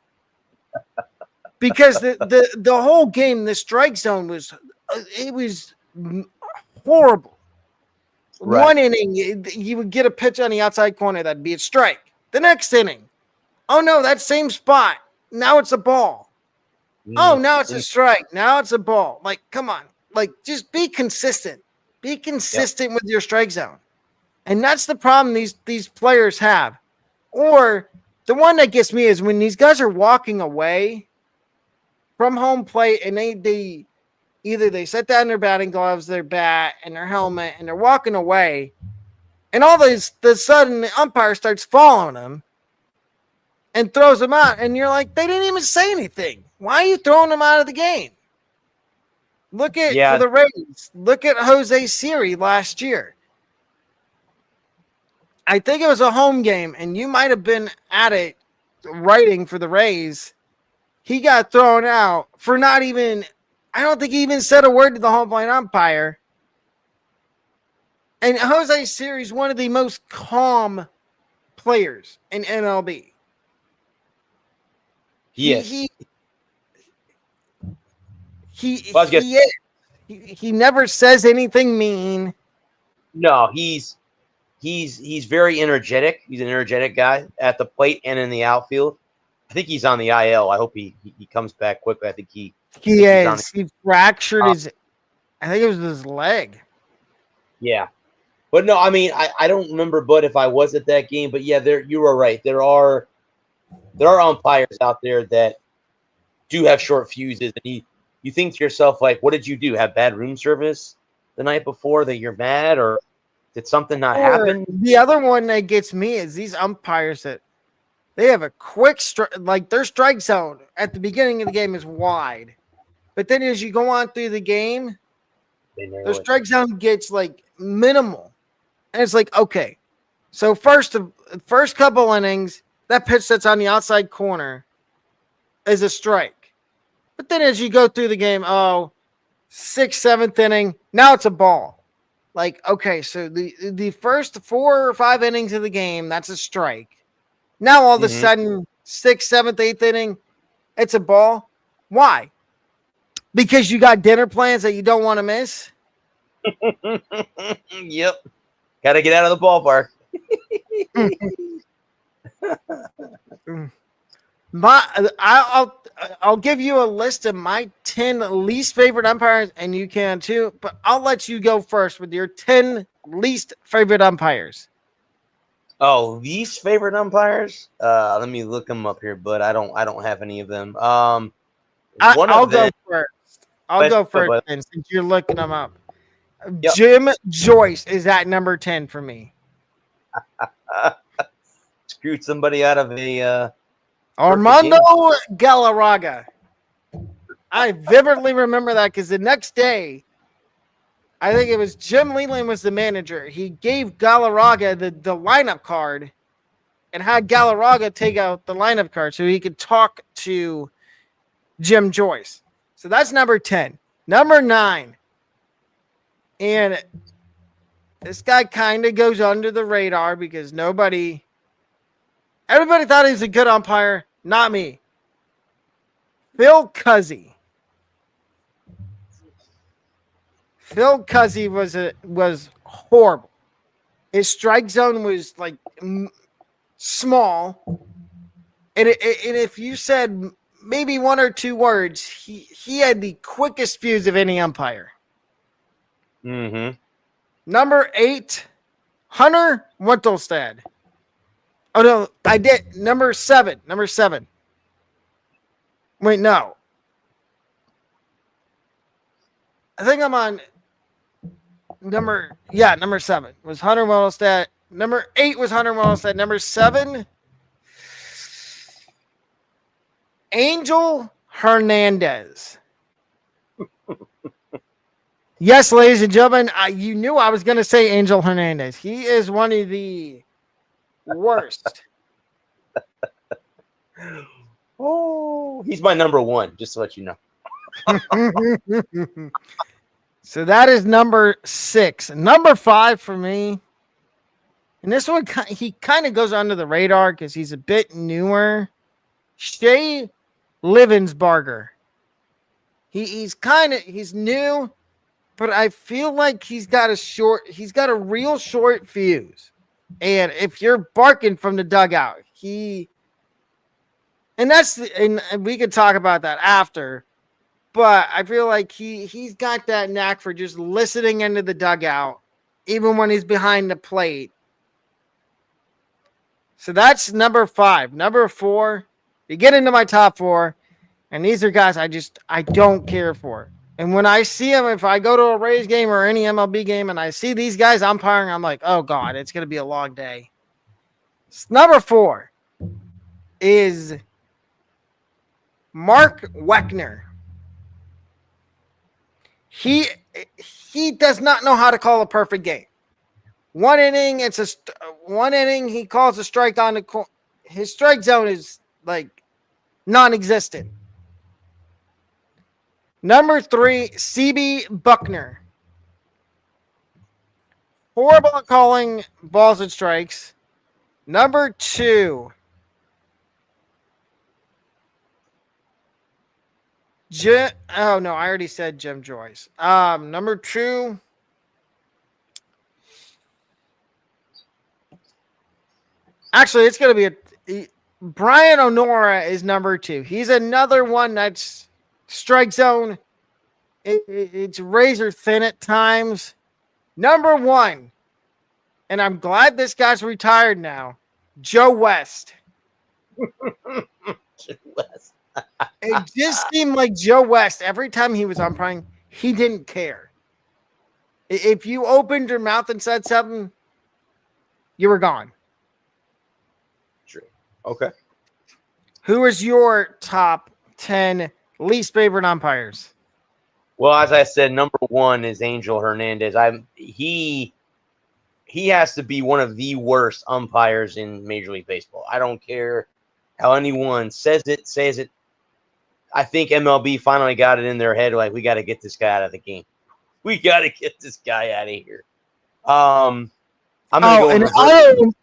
Because the whole game, the strike zone was horrible. Right. One inning, you would get a pitch on the outside corner, that'd be a strike. The next inning, oh no, that same spot. Now it's a ball. Oh, now it's a strike. Now it's a ball. Like, come on. Like, just be consistent. Be consistent with your strike zone. And that's the problem these players have. Or the one that gets me is when these guys are walking away from home plate and they either they set down their batting gloves, their bat, and their helmet, and they're walking away, and all this the sudden the umpire starts following them and throws them out, and you're like, they didn't even say anything. Why are you throwing them out of the game? Look at for the Rays. Look at Jose Siri last year. I think it was a home game, and you might have been at it writing for the Rays. He got thrown out for not even. I don't think he even said a word to the home plate umpire. And Jose Siri is one of the most calm players in MLB. Yes. He never says anything mean. No, he's very energetic. He's an energetic guy at the plate and in the outfield. I think he's on the IL. I hope he comes back quickly. I think he is. He fractured his. I think it was his leg. Yeah, but no, I mean I don't remember, but if I was at that game, but yeah, you were right. There are umpires out there that do have short fuses, and you think to yourself like, what did you do? Have bad room service the night before that you're mad, or did something not happen? The other one that gets me is these umpires that they have a quick like their strike zone at the beginning of the game is wide, but then as you go on through the game, their strike zone gets like minimal, and it's like, okay, so first couple innings, that pitch that's on the outside corner is a strike, but then as you go through the game, 6th, 7th inning, now it's a ball. Like, okay, so the first 4 or 5 innings of the game, that's a strike. Now all of a sudden, 6th, 7th, 8th inning, it's a ball. Why? Because you got dinner plans that you don't want to miss? Yep. Got to get out of the ballpark. I'll give you a list of my 10 least favorite umpires, and you can too, but I'll let you go first with your 10 least favorite umpires. Oh, least favorite umpires? Let me look them up here, but I don't have any of them. I'll go first. I'll go first since you're looking them up. Yep. Jim Joyce is at number 10 for me. Screwed somebody out of a Armando Galarraga. I vividly remember that because the next day, I think it was Jim Leland was the manager. He gave Galarraga the lineup card and had Galarraga take out the lineup card so he could talk to Jim Joyce. So that's number 10. Number 9. And this guy kind of goes under the radar because everybody thought he was a good umpire. Not me. Phil Cuzzi. Phil Cuzzi was horrible. His strike zone was like small, and if you said maybe one or two words, he had the quickest fuse of any umpire. Mm-hmm. Number 8, Hunter Wintelstad. Oh no, I did. Number 7. Wait, no. I think I'm on number 7 was Hunter Wintelstad. Number 8 was Hunter Wintelstad. Number 7, Angel Hernandez. Yes, ladies and gentlemen, you knew I was going to say Angel Hernandez. He is one of the worst. Oh, he's my number 1, just to let you know. So that is number 6. Number 5 for me. And this one, he kind of goes under the radar because he's a bit newer. Shea Livensbarger. He's new, but I feel like he's got a real short fuse. And if you're barking from the dugout, and we could talk about that after, but I feel like he's got that knack for just listening into the dugout, even when he's behind the plate. So that's number 5. Number 4, you get into my top 4, and these are guys I don't care for. And when I see them, if I go to a Rays game or any MLB game and I see these guys umpiring, I'm like, oh God, it's going to be a long day. Number 4 is Mark Weckner. He does not know how to call a perfect game. One inning, he calls a strike on the his strike zone is like non-existent. Number 3, CB Buckner. Horrible at calling balls and strikes. Number 2, oh no, I already said Jim Joyce. Number 2, actually, it's going to be Brian O'Nora is number 2. He's another one that's strike zone. It's razor thin at times. Number 1, and I'm glad this guy's retired now, Joe West. It just seemed like Joe West, every time he was umpiring, he didn't care. If you opened your mouth and said something, you were gone. True. Okay. Who is your top 10 least favorite umpires? Well, as I said, number 1 is Angel Hernandez. He has to be one of the worst umpires in Major League Baseball. I don't care how anyone says it. I think MLB finally got it in their head, like, we got to get this guy out of the game. We got to get this guy out of here. I'm going to go and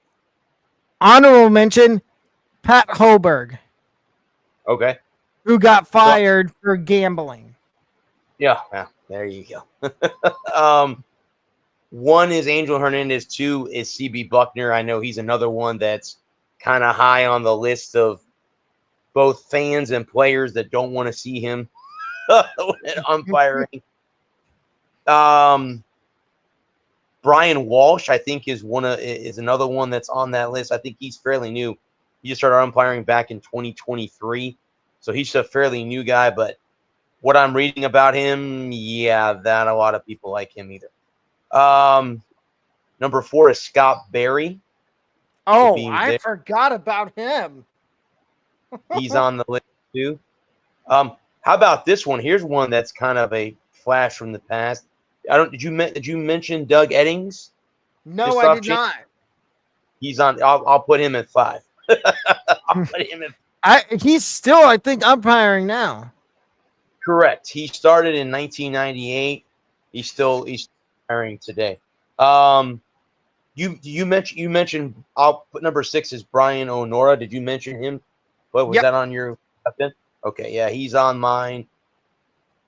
honorable mention, Pat Hoberg. Okay. Who got fired for gambling. Yeah, there you go. 1 is Angel Hernandez. 2 is CB Buckner. I know he's another one that's kind of high on the list of both fans and players that don't want to see him umpiring. Brian Walsh, I think, is another one that's on that list. I think he's fairly new. He just started umpiring back in 2023, so he's a fairly new guy. But what I'm reading about him, that a lot of people like him either. Number 4 is Scott Berry. Oh, I forgot about him. He's on the list too. How about this one? Here's one that's kind of a flash from the past. Did you mention Doug Eddings? No, I did not. He's on. I'll put him at 5. I'll put him at. He's still, I think, umpiring now. Correct. He started in 1998. He's umpiring today. You mentioned. I'll put number 6 is Brian O'Nora. Did you mention him? What was that on your? Okay, yeah, he's on mine.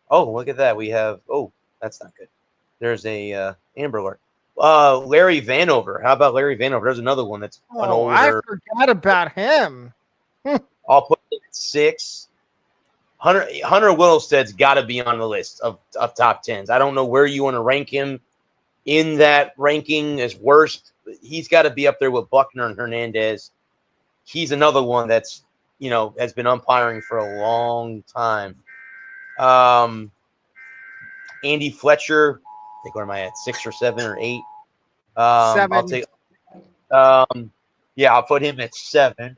Oh, look at that. We have. Oh, that's not good. There's a Amber Alert. Larry Vanover. How about Larry Vanover? There's another one that's an older. I forgot about him. I'll put him at 6. Hunter Whittlestead's got to be on the list of top tens. I don't know where you want to rank him in that ranking as worst. He's got to be up there with Buckner and Hernandez. He's another one that's, has been umpiring for a long time. Andy Fletcher, I think, where am I at? 6 or 7 or 8? 7. I'll take. I'll put him at 7.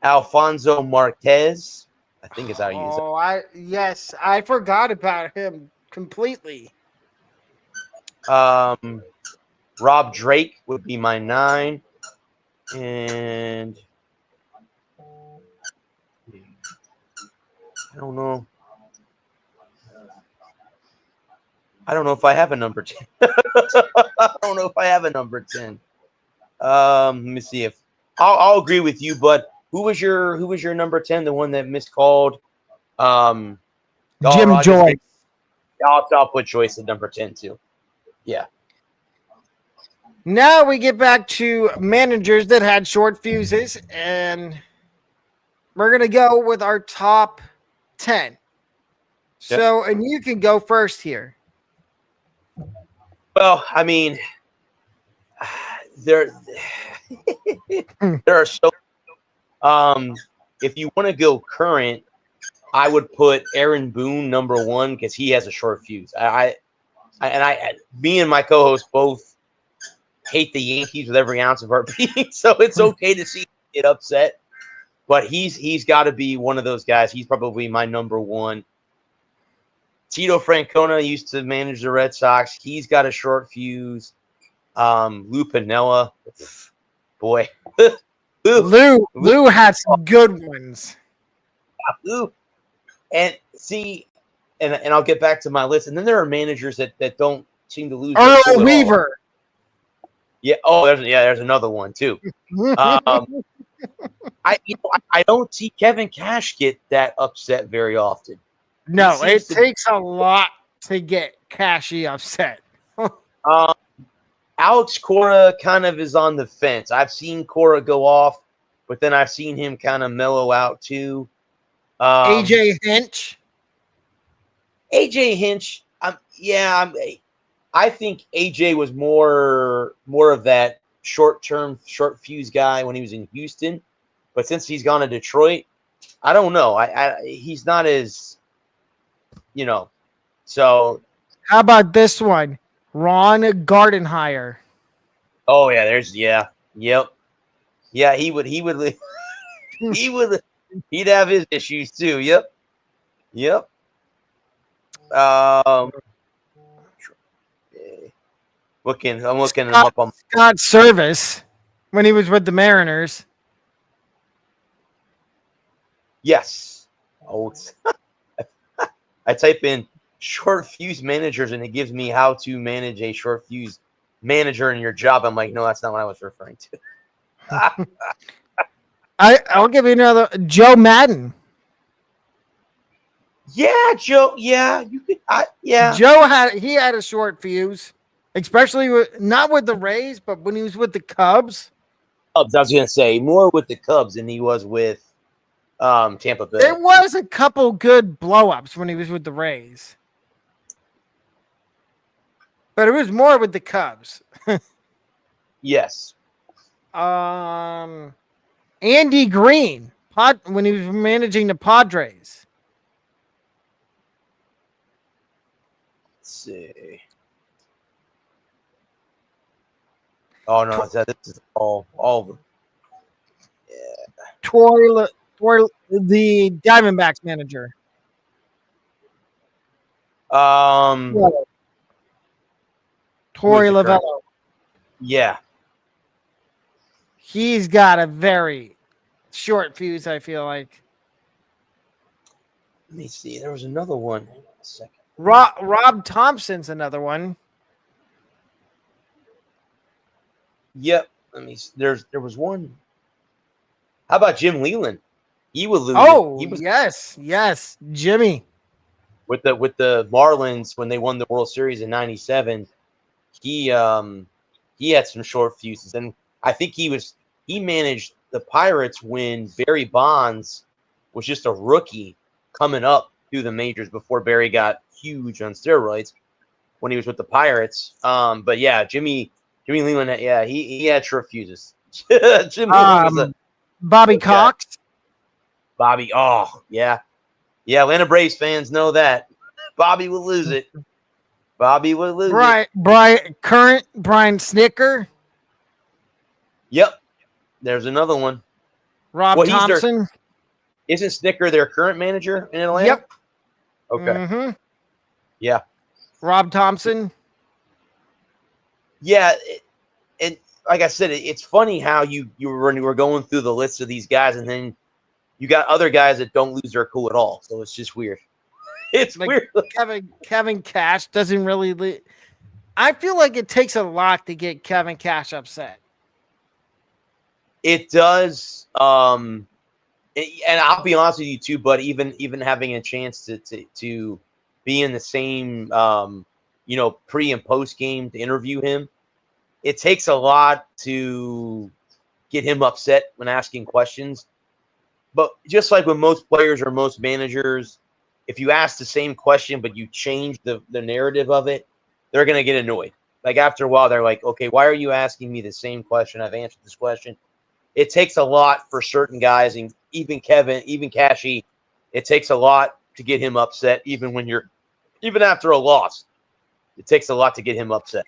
Alfonso Marquez, I think is how you use it. I forgot about him completely. Rob Drake would be my 9, and I don't know. I don't know if I have a number 10. I don't know if I have a number 10. Let me see if I'll agree with you, but who was your number 10? The one that miscalled? Jim Rogers. Joyce. I'll put Joyce at number 10 too. Yeah. Now we get back to managers that had short fuses, and we're going to go with our top 10. So, and you can go first here. Well, I mean, there are so. If you want to go current, I would put Aaron Boone number 1 because he has a short fuse. Me and my co-host both hate the Yankees with every ounce of our being, so it's okay to see him get upset. But he's got to be one of those guys. He's probably my number 1. Tito Francona used to manage the Red Sox. He's got a short fuse. Lou Piniella, boy. Lou had some good ones. Lou. And see, and I'll get back to my list. And then there are managers that don't seem to lose. Earl Weaver. Yeah. Oh, there's another one too. I don't see Kevin Cash get that upset very often. No, it takes a lot to get Cashy upset. Alex Cora kind of is on the fence. I've seen Cora go off, but then I've seen him kind of mellow out too. AJ Hinch. I think AJ was more of that short fuse guy when he was in Houston, but since he's gone to Detroit, I don't know. He's not as, So how about this one, Ron Gardenhire? Oh yeah, yep, yeah. He would he'd have his issues too. Yep. I'm looking him up on Scott Service when he was with the Mariners. Yes. Oh, I type in short fuse managers and it gives me how to manage a short fuse manager in your job. I'm like, no, that's not what I was referring to. I'll give you another. Joe Madden. Yeah, Joe. Yeah, you could. Yeah. Joe had a short fuse, especially not with the Rays, but when he was with the Cubs. Cubs. I was gonna say more with the Cubs than he was with Tampa Bay. There was a couple good blow-ups when he was with the Rays, but it was more with the Cubs. Yes. Andy Green, when he was managing the Padres. Let's see. Oh no, this is all of them. Yeah. Troy, the Diamondbacks manager. Torey Lavello. Yeah. He's got a very short fuse, I feel like. Let me see. There was another one. Hang on a second. Rob Thompson's another one. Yep. Let me see. There was one. How about Jim Leland? He would lose. Oh, yes, Jimmy. With the Marlins when they won the World Series in '97, he had some short fuses, and I think he managed the Pirates when Barry Bonds was just a rookie coming up through the majors before Barry got huge on steroids when he was with the Pirates. But yeah, Jimmy Lehman, yeah, he had short fuses. Jimmy Lehman was a Bobby Cox. Bobby. Oh yeah, Atlanta Braves fans know that Bobby will lose it. Bobby will lose it. Current Brian Snicker. Yep, there's another one. Rob Thompson. Isn't Snicker their current manager in Atlanta? Yep. Okay. Mm-hmm. Yeah. Rob Thompson. Yeah, and like I said, it's funny how you were going through the list of these guys, and then you got other guys that don't lose their cool at all. So it's just weird. It's like weird. Kevin Cash doesn't really. I feel like it takes a lot to get Kevin Cash upset. It does. And I'll be honest with you too, but even having a chance to be in the same pre and post game to interview him, it takes a lot to get him upset when asking questions. But just like with most players or most managers, if you ask the same question but you change the narrative of it, they're gonna get annoyed. Like after a while, they're like, okay, why are you asking me the same question? I've answered this question. It takes a lot for certain guys, and even Kevin, even Cashy, it takes a lot to get him upset, even after a loss. It takes a lot to get him upset.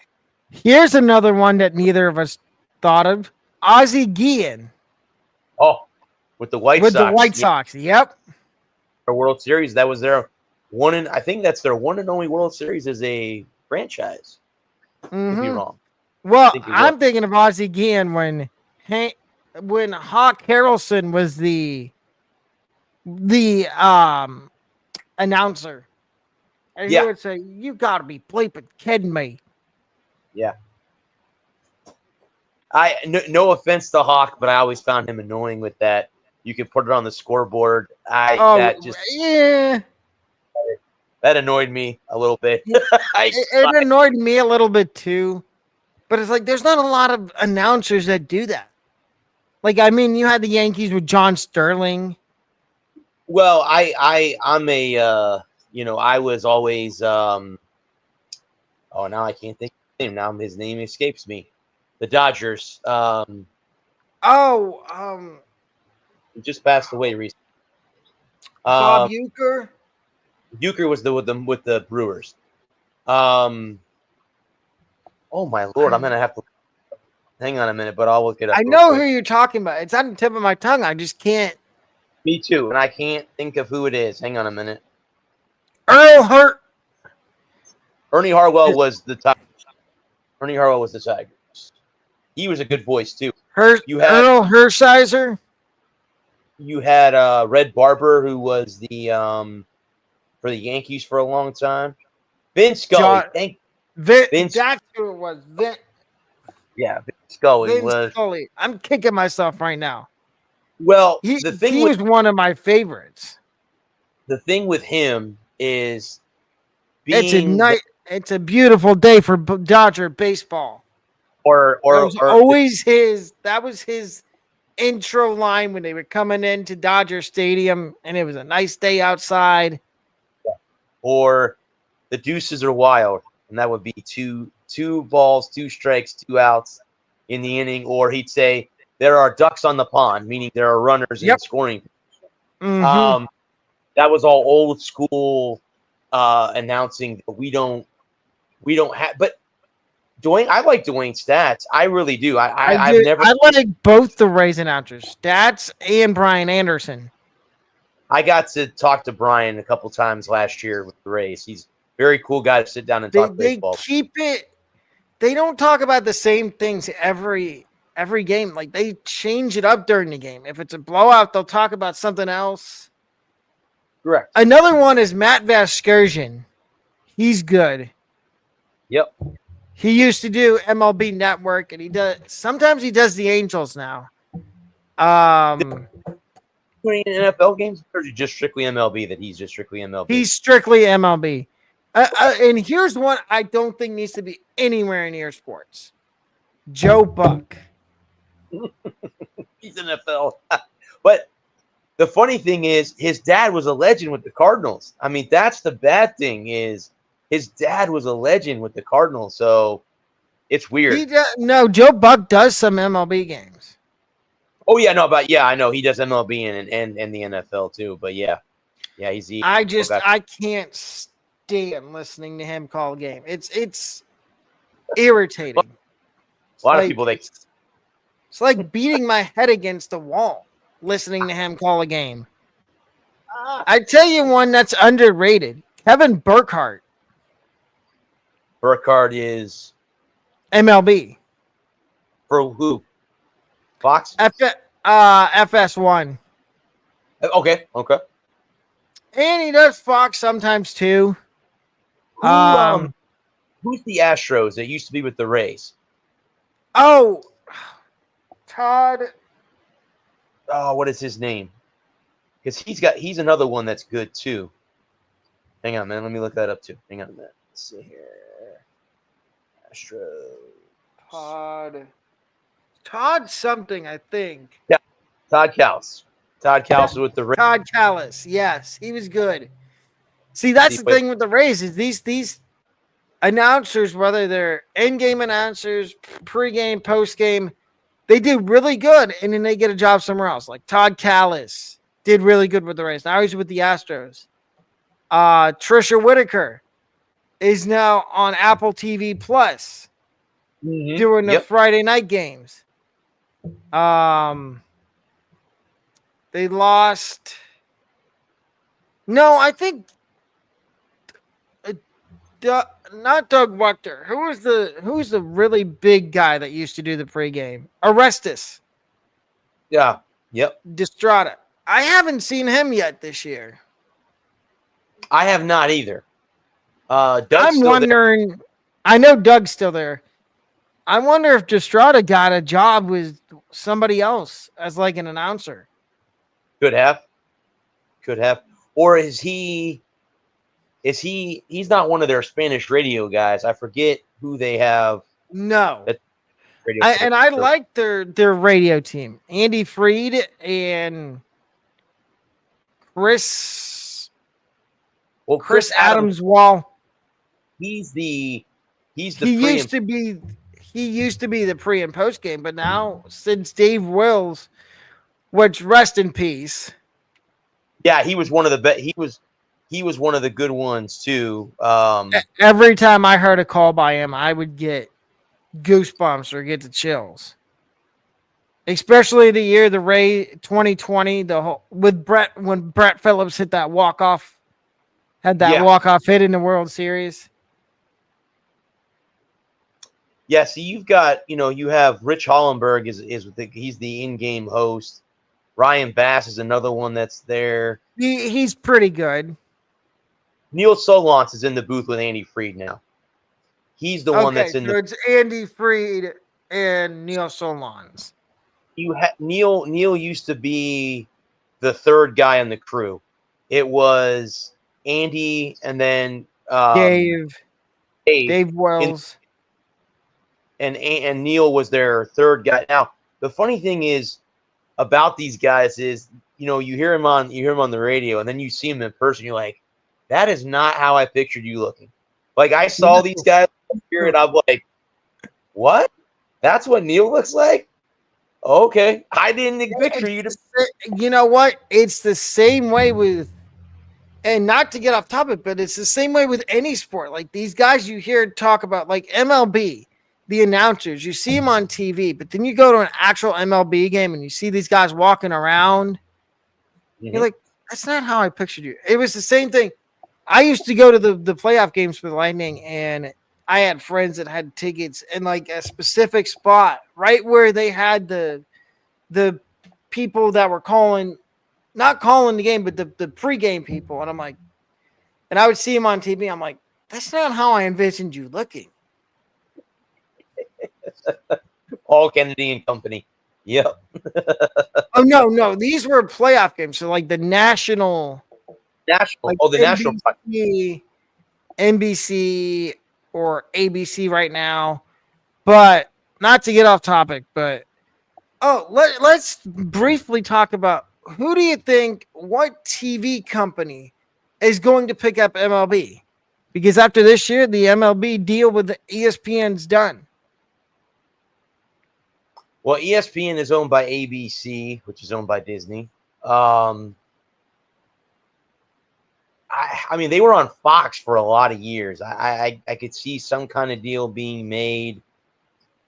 Here's another one that neither of us thought of. Ozzie Guillen. Oh, with the White Sox. Yep. Their World Series. That was their I think that's their one and only World Series as a franchise. Mm-hmm. Could be wrong. Well, I'm thinking of Ozzie Guillen when Hawk Harrelson was the announcer. And he would say, "You got to be bleeping kidding me." Yeah. No offense to Hawk, but I always found him annoying with that. You could put it on the scoreboard. That annoyed me a little bit. It annoyed me a little bit too. But it's like there's not a lot of announcers that do that. Like, I mean, you had the Yankees with John Sterling. Well, I'm a I was always now I can't think of his name. Now his name escapes me. The Dodgers. He just passed away recently. Bob Uecker. Uecker was with the Brewers. Oh my Lord, I'm gonna have to hang on a minute, but I'll look it up. I know who you're talking about. It's on the tip of my tongue. I just can't. Me too, and I can't think of who it is. Hang on a minute. Ernie Harwell was the Tigers. Ernie Harwell was the Tigers. He was a good voice too. Earl Hershiser. You had Red Barber, who was the for the Yankees for a long time. Vince Scully. Vince. That's who it was. Yeah, Vince Scully was. Scully. I'm kicking myself right now. Well, he was one of my favorites. The thing with him is it's a beautiful day for Dodger baseball. That was his intro line when they were coming into Dodger Stadium, and it was a nice day outside. Yeah. Or the deuces are wild, and that would be two balls, 2 strikes, 2 outs in the inning. Or he'd say there are ducks on the pond, meaning there are runners in scoring. Mm-hmm. That was all old school announcing. We don't have, but Dwayne, I like Dwayne's stats. I really do. I like both the Rays announcers, Stats and Brian Anderson. I got to talk to Brian a couple times last year with the Rays. He's a very cool guy to sit down and talk baseball. They don't talk about the same things every game. Like, they change it up during the game. If it's a blowout, they'll talk about something else. Correct. Another one is Matt Vasgersian. He's good. Yep. He used to do MLB Network, and sometimes he does the Angels now. Doing NFL games, or is he just strictly MLB? That he's just strictly MLB. He's strictly MLB. And here's one I don't think needs to be anywhere near sports. Joe Buck. He's NFL. But the funny thing is, his dad was a legend with the Cardinals. I mean, that's the bad thing is his dad was a legend with the Cardinals. So it's weird. No, Joe Buck does some MLB games. Oh yeah, no, but yeah, I know he does MLB and the NFL too. But yeah, he's the guy. I can't stand listening to him call a game. It's irritating. A lot of people it's like beating my head against the wall listening to him call a game. I tell you one that's underrated. Kevin Burkhardt. Burkhardt is MLB. for who? Fox? FS1. Okay. And he does Fox sometimes too. Who's the Astros that used to be with the Rays? Oh, Todd. Oh, what is his name? Because he's another one that's good too. Hang on, man. Let me look that up too. Hang on a minute. Let's see here. Astros. Todd something, I think. Yeah, Todd Callis. Todd Callis with the Rays. Todd Callis. Yes, he was good. See, that's the thing with the Rays is these announcers, whether they're in-game announcers, pre-game, post-game, they do really good, and then they get a job somewhere else. Like Todd Callis did really good with the Rays. Now he's with the Astros. Trisha Whitaker is now on Apple TV Plus doing the Friday night games. They lost. No, I think not Doug Wachter. Who's the really big guy that used to do the pregame? Orestes. Yeah. Yep. Destrada. I haven't seen him yet this year. I have not either. I'm wondering. There. I know Doug's still there. I wonder if Destrada got a job with somebody else as like an announcer. Could have. Or is he? He's not one of their Spanish radio guys. I forget who they have. No. I like their radio team. Andy Freed and Chris Adams Wall. He used to be the pre and post game, but now since Dave Wills, which rest in peace. Yeah, he was one of the he was one of the good ones too. Every time I heard a call by him, I would get goosebumps or get the chills. Especially the year the Ray 2020, when Brett Phillips hit that walk-off, walk-off hit in the World Series. Yeah, see, you have Rich Hollenberg he's the in-game host. Ryan Bass is another one that's there. He's pretty good. Neil Solondz is in the booth with Andy Freed now. He's the one that's in the. It's Andy Freed and Neil Solondz. Neil used to be the third guy on the crew. It was Andy and then Dave Wells. And Neil was their third guy. Now, the funny thing is about these guys is, you hear him on the radio and then you see him in person, you're like, that is not how I pictured you looking. Like I saw these guys here and I'm like, what? That's what Neil looks like? Okay. I didn't picture you to. You know what? It's the same way with, and not to get off topic, but it's the same way with any sport. Like these guys you hear talk about, like MLB, the announcers, you see them on TV, but then you go to an actual MLB game and you see these guys walking around. Mm-hmm. You're like, that's not how I pictured you. It was the same thing. I used to go to the playoff games for the Lightning, and I had friends that had tickets in like a specific spot right where they had the people that were not calling the game, but the pregame people. And I'm like, and I would see them on TV. I'm like, that's not how I envisioned you looking. Paul Kennedy and company. Yep. Oh no. These were playoff games. So like the national, like the national NBC or ABC right now. But not to get off topic, but Oh, let's briefly talk about who do you think, what TV company is going to pick up MLB? Because after this year, the MLB deal with the ESPN's done. Well, ESPN is owned by ABC, which is owned by Disney. I mean, they were on Fox for a lot of years. I could see some kind of deal being made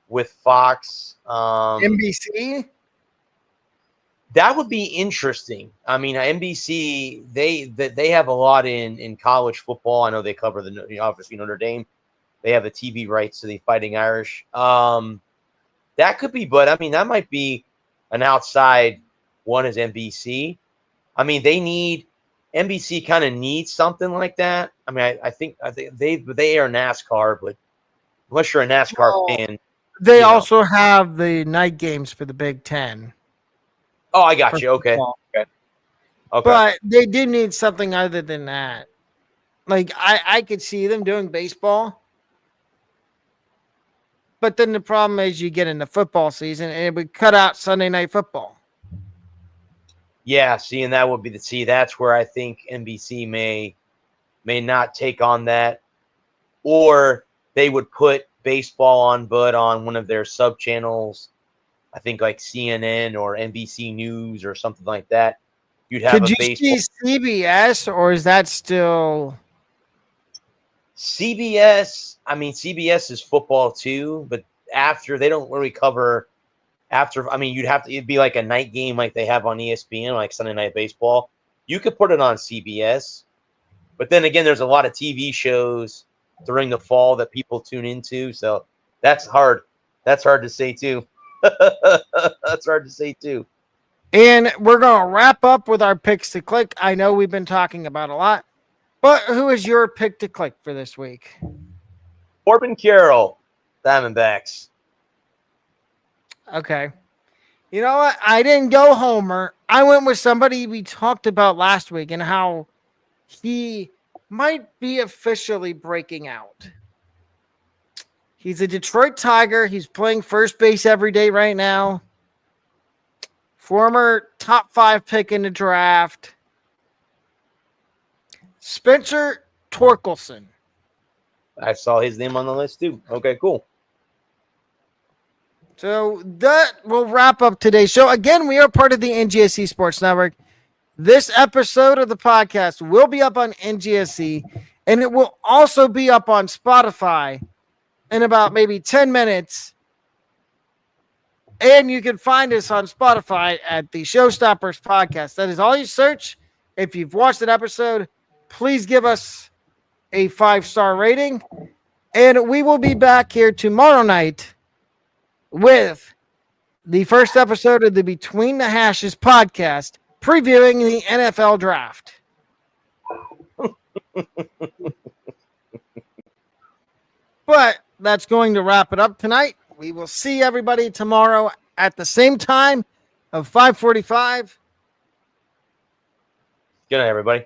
with Fox. NBC? That would be interesting. I mean, NBC they have a lot in college football. I know they cover the obviously Notre Dame. They have the TV rights to the Fighting Irish. That could be, but I mean, that might be an outside one as NBC. I mean, NBC kind of needs something like that. I mean, I think they air NASCAR, but unless you're a NASCAR fan, They also have the night games for the Big Ten. Oh, I got you. Okay. Okay. But they do need something other than that. Like I could see them doing baseball. But then the problem is you get into football season and it would cut out Sunday night football. Yeah, and that would be that's where I think NBC may not take on that, or they would put baseball on, but on one of their sub channels. I think like CNN or NBC News or something like that. You'd have Could a you baseball. see CBS, or is that still CBS? I mean, CBS is football too, but after they don't really cover. After, I mean, it'd be like a night game like they have on ESPN, like Sunday Night Baseball. You could put it on CBS, but then again, there's a lot of TV shows during the fall that people tune into, so that's hard. That's hard to say too. That's hard to say too. And we're going to wrap up with our picks to click. I know we've been talking about a lot, but who is your pick to click for this week? Corbin Carroll, Diamondbacks. Okay. You know what? I didn't go Homer. I went with somebody we talked about last week and how he might be officially breaking out. He's a Detroit Tiger. He's playing first base every day right now. Former top 5 pick in the draft. Spencer Torkelson. I saw his name on the list too. Okay, cool. So that will wrap up today's show. Again, we are part of the NGSC Sports Network. This episode of the podcast will be up on NGSC, and it will also be up on Spotify in about maybe 10 minutes. And you can find us on Spotify at the Showstoppers Podcast. That is all you search. If you've watched an episode, please give us a 5-star rating. And we will be back here tomorrow night with the first episode of the Between the Hashes podcast, previewing the NFL draft. But that's going to wrap it up tonight. We will see everybody tomorrow at the same time of 5:45. Good night, everybody.